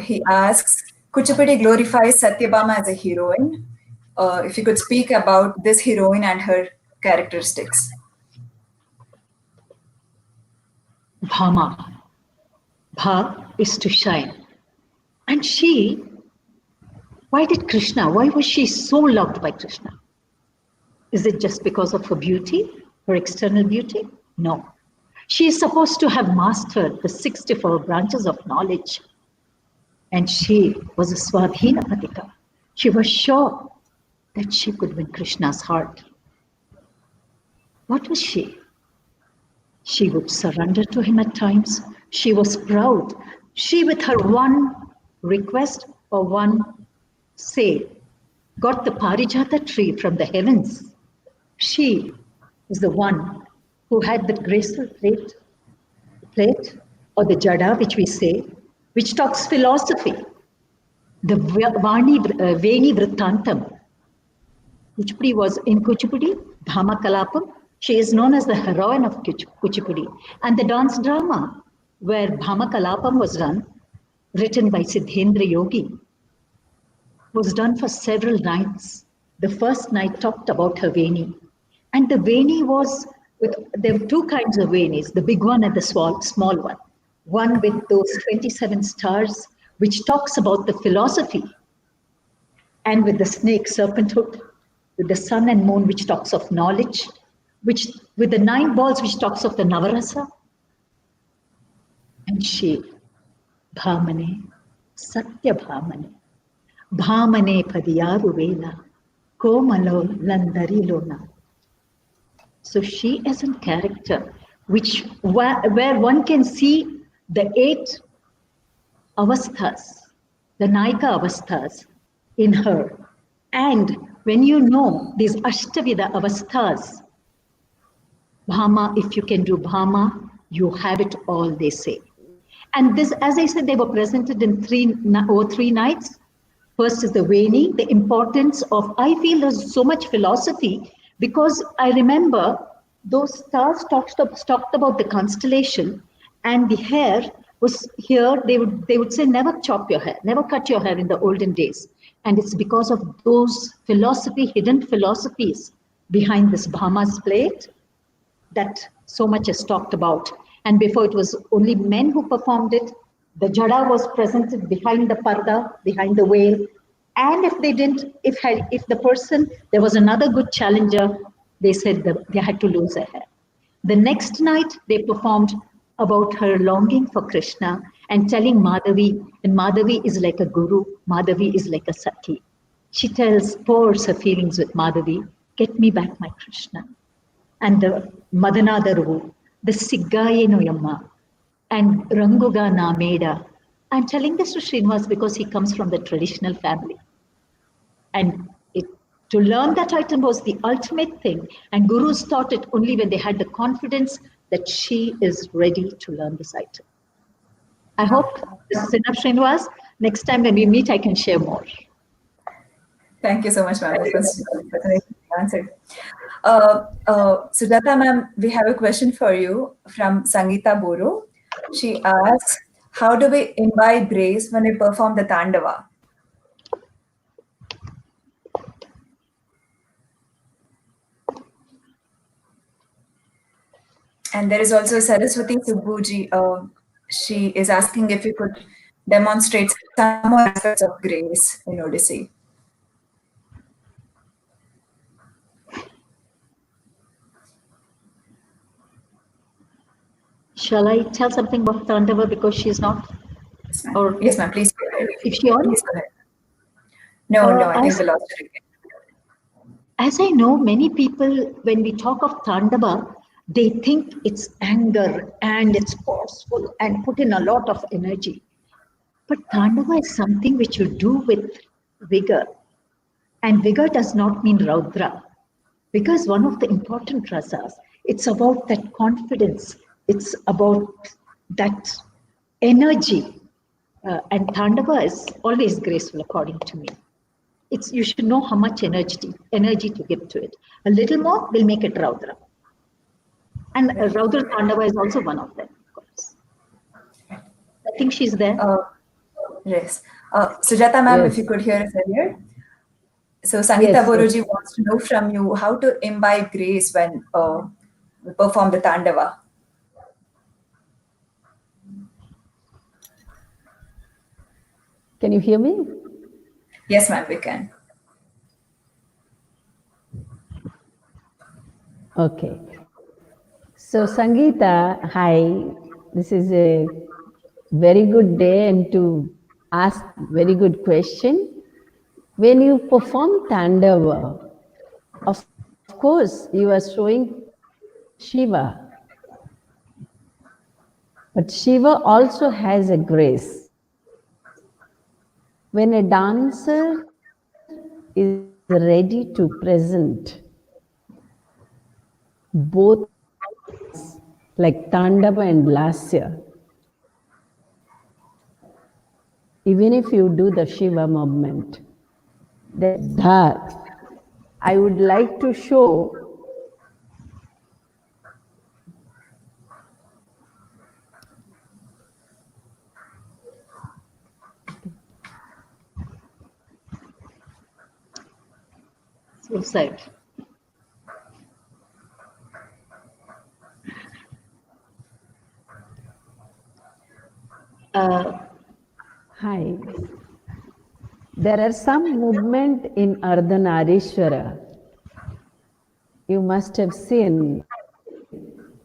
B: He asks, Kuchipudi glorifies Satyabhama as a heroine. If you could speak about this heroine and her characteristics.
C: Bhama. Bha is to shine. And she, why was she so loved by Krishna? Is it just because of her beauty, her external beauty? No. She is supposed to have mastered the 64 branches of knowledge. And she was a Swadhina Patika. She was sure that she could win Krishna's heart. What was she? She would surrender to him at times. She was proud. She, with her one request or one say, got the Parijata tree from the heavens. She is the one who had the graceful plate or the jada, which we say, which talks philosophy. The Veni Vrittantam. Kuchipudi was in Kuchipudi, Bhama Kalapam. She is known as the heroine of Kuchipudi. And the dance drama where Bhama Kalapam was done, written by Siddhendra Yogi, was done for several nights. The first night talked about her Veni. And the Veni was, there were two kinds of Venis, the big one and the small one. One with those 27 stars, which talks about the philosophy, and with the snake serpenthood, with the sun and moon, which talks of knowledge, which with the 9 balls, which talks of the Navarasa. And she, Bhamane, Satya Bhamane, Bhamane Padiyaru Vela, Komalo Landarilona. So she is a character where one can see the 8 avasthas, the Naika avasthas in her. And when you know these Ashtavida avasthas, Bhama, if you can do Bhama, you have it all, they say. And this, as I said, they were presented in 3 nights. First is the Veni, the importance of, I feel there's so much philosophy, because I remember those stars talked about the constellation, and the hair was here, they would say, never chop your hair, never cut your hair in the olden days. And it's because of those hidden philosophies behind this Bhama's plate that so much is talked about. And before, it was only men who performed it. The jada was presented behind the parda, behind the veil. And if they didn't, if the person, there was another good challenger, they said that they had to lose their hair. The next night, they performed about her longing for Krishna and telling Madhavi, and Madhavi is like a guru, Madhavi is like a sati. She pours her feelings with Madhavi, get me back my Krishna. And the Madanadaru, the Siggaye Noyamma, and Ranguga Nameda. I'm telling this to Srinivas because he comes from the traditional family. And to learn that item was the ultimate thing. And gurus taught it only when they had the confidence that she is ready to learn this item. I hope this is enough, Srinivas. Next time when we meet, I can share more.
B: Thank you so much, ma'am. That was answered. Sujata ma'am, we have a question for you from Sangeeta Boro. She asks, how do we imbibe grace when we perform the Tandava? And there is also Saraswati Subbuji. She is asking if you could demonstrate some more aspects of grace in Odissi.
C: Shall I tell something about Tandava because she's not? Or
B: Yes, ma'am. Please go ahead.
C: is she on?
B: Please go ahead. No, I think
C: As,
B: we lost her again.
C: as I know, many people, when we talk of Tandava, they think it's anger and it's forceful and put in a lot of energy. But Tandava is something which you do with vigor. And vigor does not mean Raudra. Vigor is one of the important rasas. It's about that confidence. It's about that energy. And Tandava is always graceful, according to me. You should know how much energy to give to it. A little more will make it Raudra. And Raudra Tandava is also one of them, of course. I think she's there.
B: Yes. Sujata ma'am, if you
E: Yes.
B: could hear us earlier. So Sangeeta
E: Yes,
B: Boruji
E: yes.
B: wants to know from you how to imbibe grace when we perform the Tandava.
E: Can you hear me?
B: Yes, ma'am, we can.
E: Okay. So, Sangeeta, hi. This is a very good day and to ask very good question. When you perform Tandava, of course, you are showing Shiva. But Shiva also has a grace. When a dancer is ready to present both like Tandava and Lasya, even if you do the Shiva movement, that I would like to show
C: Suicide.
E: hi. There are some movement in Ardhanarishwara. You must have seen,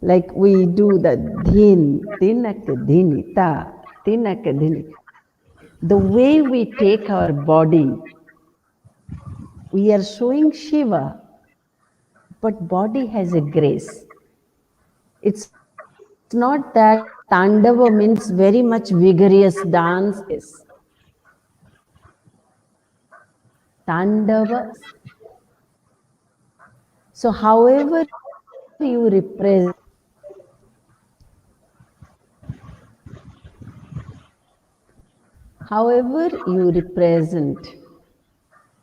E: like we do the dhin, tinak dhini, ta, tinak dhini. The way we take our body, we are showing Shiva, but body has a grace. It's not that Tandava means very much vigorous dance. Tandava. So, however you represent,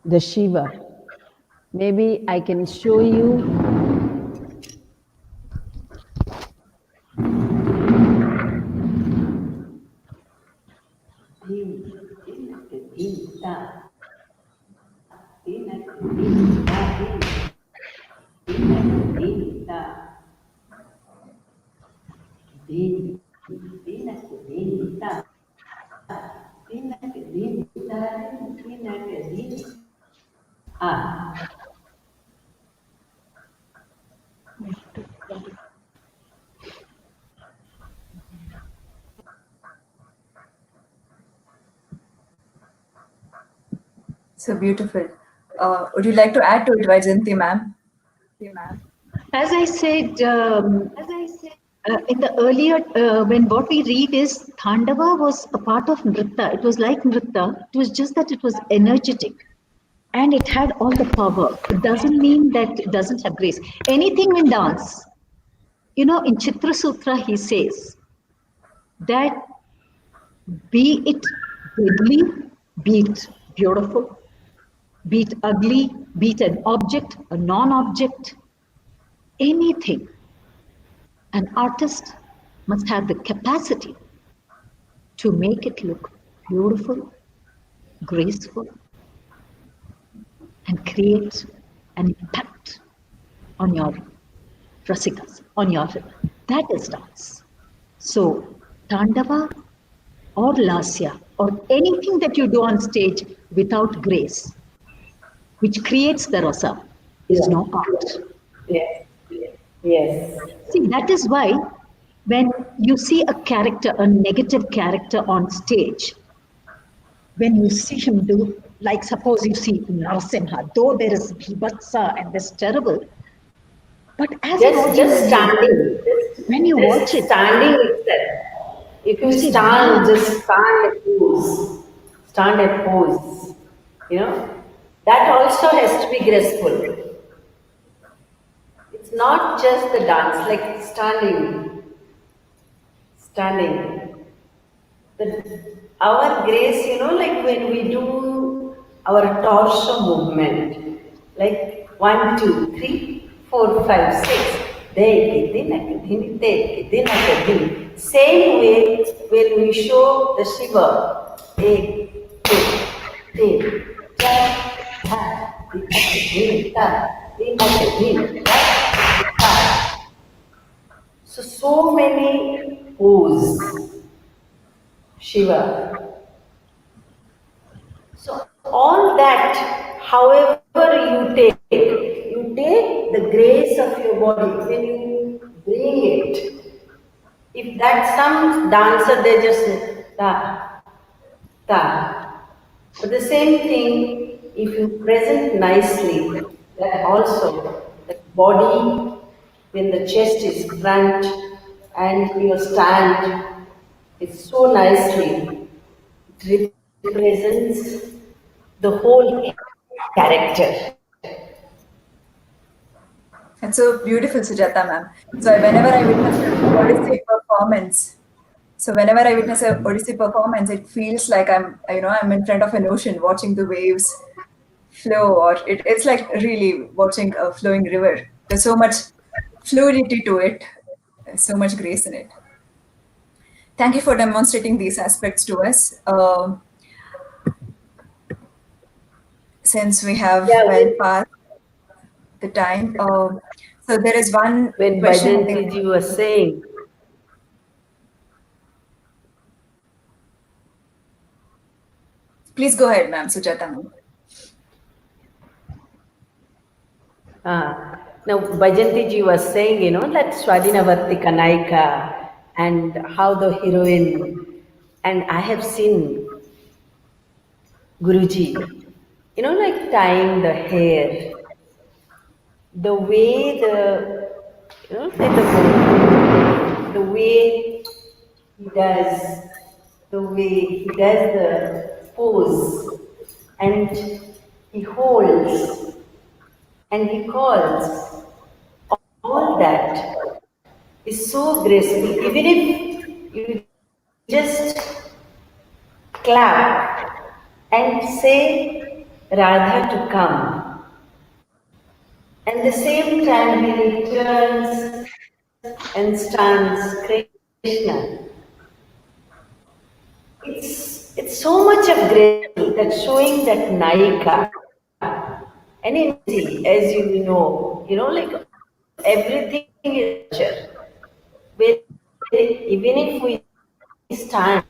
E: the Shiva, maybe I can show you.
B: So beautiful. Would you like to add to it, Vyjayanthi ma'am?
C: As I said, in the earlier, when what we read is Thandava was a part of Nritta. It was like Nritta. It was just that it was energetic and it had all the power. It doesn't mean that it doesn't have grace. Anything in dance, in Chitra Sutra, he says that be it deadly, be it beautiful, be it ugly, be it an object, a non-object, anything. An artist must have the capacity to make it look beautiful, graceful, and create an impact on your rasikas, that is dance. So, Tandava or Lasya or anything that you do on stage without grace, which creates the rasa, is no art.
D: Yes. Yes.
C: See, that is why when you see a character, a negative character on stage, when you see him do, like suppose you see Narasimha, though there is Bhibatsa and this terrible, but as an audience,
D: Just standing,
C: when you watch
D: just
C: it,
D: standing itself. If you
C: you say,
D: stand,
C: wow,
D: just stand and pose, you know, that also has to be graceful. It's not just the dance, like standing. Our grace, like when we do our torso movement, like 1, 2, 3, 4, 5, 6. Same way when we show the Shiva. Ek, two, so many poses, Shiva. So all that, however you take the grace of your body when you bring it. If that's some dancer, they just say, ta, ta. But the same thing, if you present nicely, that also, the body, when the chest is front and your stand is so nicely, it represents the whole character.
B: That's so beautiful, Sujata ma'am. So whenever I witness an Odissi performance, it feels like I'm in front of an ocean watching the waves flow, or it's like really watching a flowing river. There's so much fluidity to it, so much grace in it. Thank you for demonstrating these aspects to us. Since we have
D: Yeah,
B: well past the time, so there is one
D: when
B: question I think.
D: Vyjayanthi ji was saying,
B: Please go ahead, ma'am, Sujata ma'am.
D: now Vyjayanthi ji was saying, that Swadhinavarti Kanaika and how the heroine, and I have seen Guruji, like tying the hair, the way the way he does, the pose, and he holds, and he calls, all that is so graceful. Even if you just clap and say Radha to come, and the same time he returns and stands Krishna. It's so much of grace that showing that Naika. And in see, as you know, like everything is culture. Where even if we stand,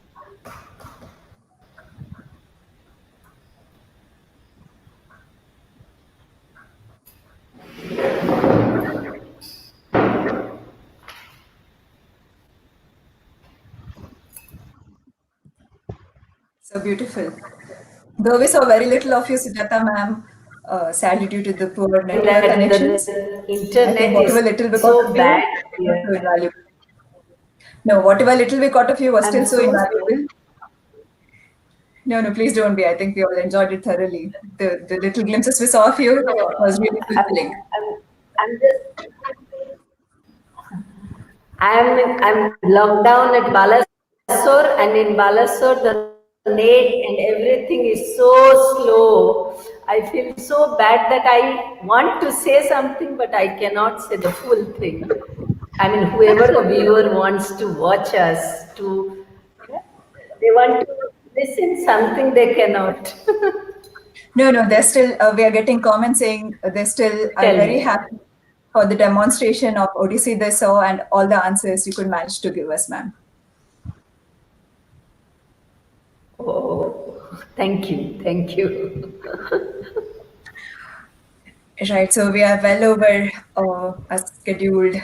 B: So beautiful. Though we saw very little of you, Sujata ma'am, sadly due to the poor network
D: that
B: connections.
D: the
B: I
D: internet
B: think whatever
D: is
B: little we got
D: so
B: of
D: bad
B: you was
D: here.
B: so invaluable. No, whatever little we got of you was
D: I'm
B: still so
D: so sorry.
B: invaluable. No, no, please don't be. I think we all enjoyed it thoroughly. The little glimpses we saw of you
D: No,
B: was really
D: I'm,
B: fulfilling.
D: I'm just, I'm locked down at Balasore, and in Balasore the net and everything is so slow. I feel so bad that I want to say something, but I cannot say the full thing. I mean, whoever the viewer wants to watch us, they want to listen something, they cannot.
B: No, no, they're still, we are getting comments saying they still are
D: Tell
B: very
D: me.
B: happy for the demonstration of Odissi they saw and all the answers you could manage to give us, ma'am.
D: Oh, thank you, thank you.
B: Right, so we are well over our scheduled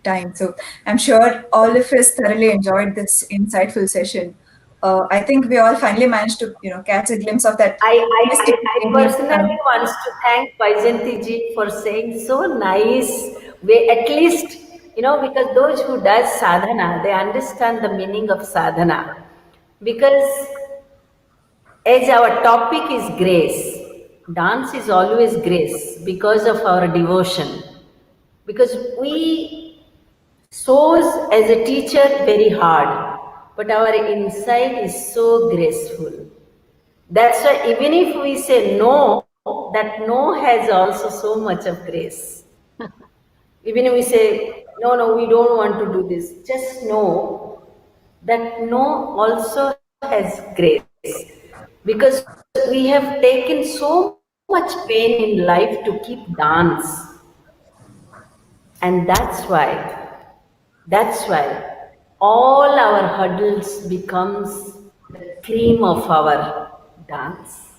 B: time. So I'm sure all of us thoroughly enjoyed this insightful session. I think we all finally managed to, catch a glimpse of that
D: I, I, I,
B: mystic
D: I
B: lady.
D: personally wants to thank Vyjayanthi ji for saying so nice way, at least, because those who does sadhana, they understand the meaning of sadhana. Because as our topic is grace, dance is always grace because of our devotion. Because we sows as a teacher very hard, but our inside is so graceful. That's why even if we say no, that no has also so much of grace. Even if we say, no, no, we don't want to do this, just know that no also has grace. Because we have taken so much pain in life to keep dance. And that's why all our hurdles becomes the cream of our dance.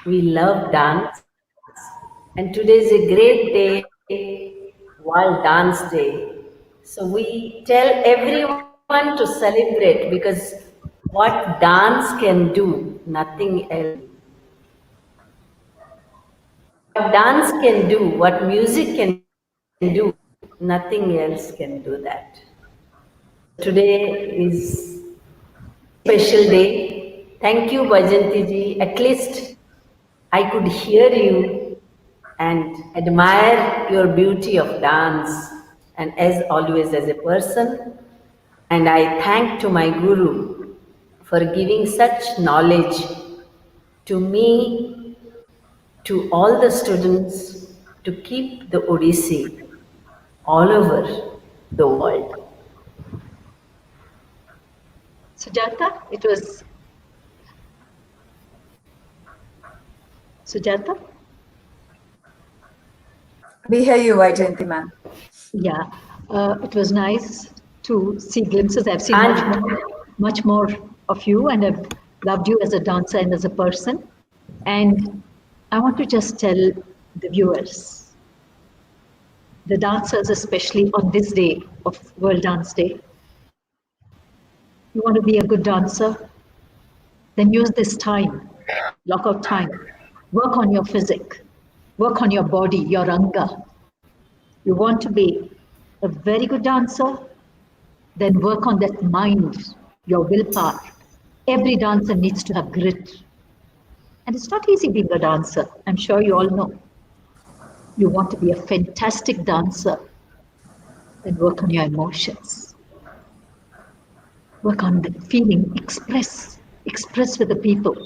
D: We love dance, and today is a great day, World Dance Day. So we tell everyone to celebrate because what dance can do, nothing else. What dance can do, what music can do, nothing else can do that. So today is very special day. Thank you, Bhajanti ji. At least I could hear you and admire your beauty of dance, and as always as a person. And I thank to my Guru for giving such knowledge to me, to all the students, to keep the Odissi all over the world.
C: Sujata, it was Sujata?
B: We hear you, Vyjayanthi ma'am.
C: Yeah, it was nice to see glimpses. I've seen much more of you, and I've loved you as a dancer and as a person. And I want to just tell the viewers, the dancers, especially on this day of World Dance Day, you want to be a good dancer, then use this time, block out time, work on your physique, work on your body, your anga. You want to be a very good dancer, then work on that mind, your willpower. Every dancer needs to have grit. And it's not easy being a dancer. I'm sure you all know. You want to be a fantastic dancer, then work on your emotions. Work on the feeling, express with the people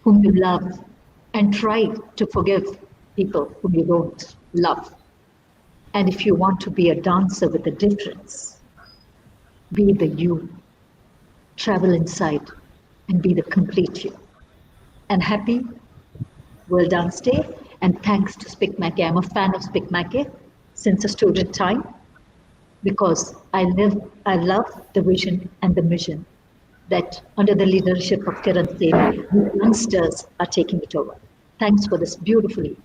C: whom you love, and try to forgive people whom you don't love. And if you want to be a dancer with a difference, be the you. Travel inside and be the complete you. And happy World Dance Day. And thanks to SPIC MACAY. I'm a fan of SPIC MACAY since a student time because I love the vision and the mission that under the leadership of Kiran Sen, the youngsters are taking it over. Thanks for this beautiful evening.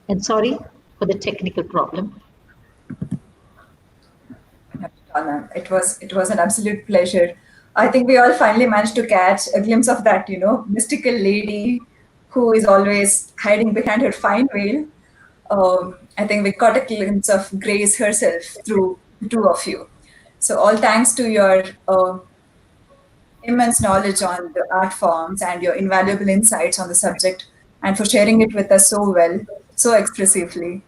C: And sorry for the technical problem.
B: It was an absolute pleasure. I think we all finally managed to catch a glimpse of that, mystical lady who is always hiding behind her fine veil. I think we caught a glimpse of Grace herself through the two of you. So all thanks to your immense knowledge on the art forms and your invaluable insights on the subject, and for sharing it with us so well, so expressively.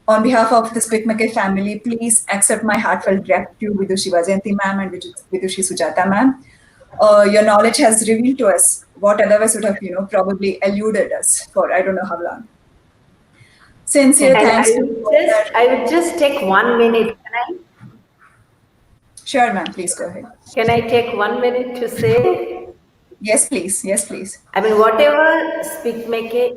B: On behalf of the SPIC MACAY family, please accept my heartfelt gratitude, Vidushi Vyjayanthi ma'am and Vidushi Sujata ma'am. Your knowledge has revealed to us what otherwise would have, probably eluded us for I don't know how long. Sincere thanks to
D: I would just take 1 minute. Can I?
B: Sure, ma'am. Please go ahead.
D: Can I take 1 minute to say?
B: Yes, please. Yes, please.
D: I mean, whatever SPIC MACAY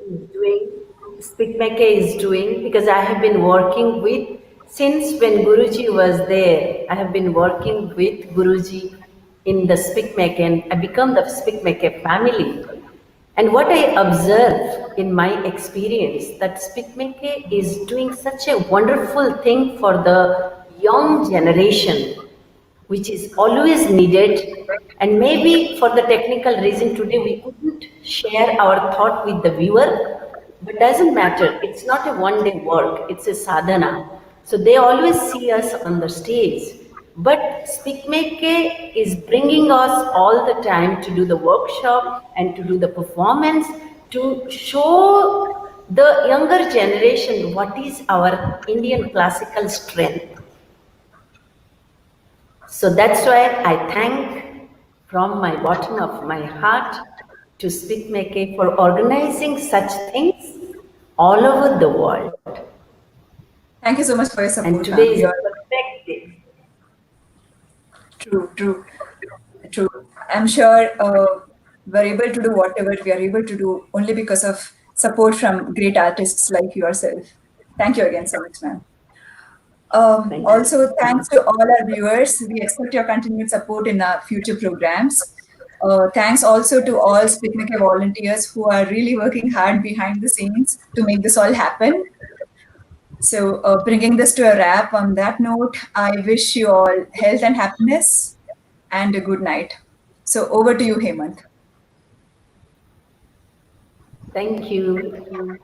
D: is doing, because I have been working with, since when Guruji was there, I have been working with Guruji in the SPIC MACAY, and I become the SPIC MACAY family. And what I observe in my experience, that SPIC MACAY is doing such a wonderful thing for the young generation, which is always needed. And maybe for the technical reason today we couldn't share our thought with the viewer, but doesn't matter. It's not a one-day work, it's a sadhana. So they always see us on the stage. But SPIC MACAY is bringing us all the time to do the workshop and to do the performance, to show the younger generation what is our Indian classical strength. So that's why I thank from my bottom of my heart to SPIC MACAY for organizing such things all over the world.
B: Thank you so much for your support,
D: And today
B: ma'am.
D: is a
B: You're
D: perfect day.
B: true. I'm sure we're able to do whatever we are able to do only because of support from great artists like yourself. Thank you again so much, ma'am.
D: Thank you.
B: Also, thanks to all our viewers. We expect your continued support in our future programs. Thanks also to all SPIC MACAY volunteers who are really working hard behind the scenes to make this all happen. So, bringing this to a wrap, on that note, I wish you all health and happiness and a good night. So, over to you, Hemant.
D: Thank you.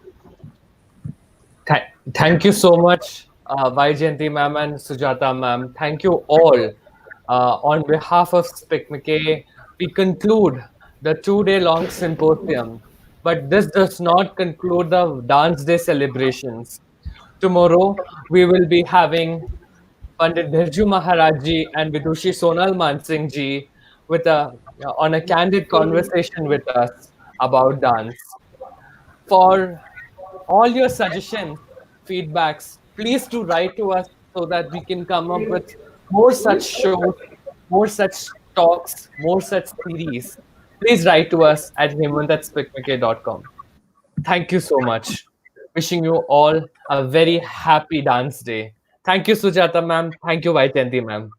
A: Thank you so much, Vyjayanthi ma'am and Sujata ma'am. Thank you all. On behalf of SPIC MACAY, we conclude the 2-day long symposium. But this does not conclude the Dance Day celebrations. Tomorrow, we will be having Pandit Birju Maharaj ji and Vidushi Sonal Mansingh ji with on a candid conversation with us about dance. For all your suggestions, feedbacks, please do write to us so that we can come up with more such shows, more such talks, more such series. Please write to us at hemant@spicmacay.com. Thank you so much. Wishing you all a very happy dance day. Thank you, Sujata ma'am. Thank you, Vyjayanthi ma'am.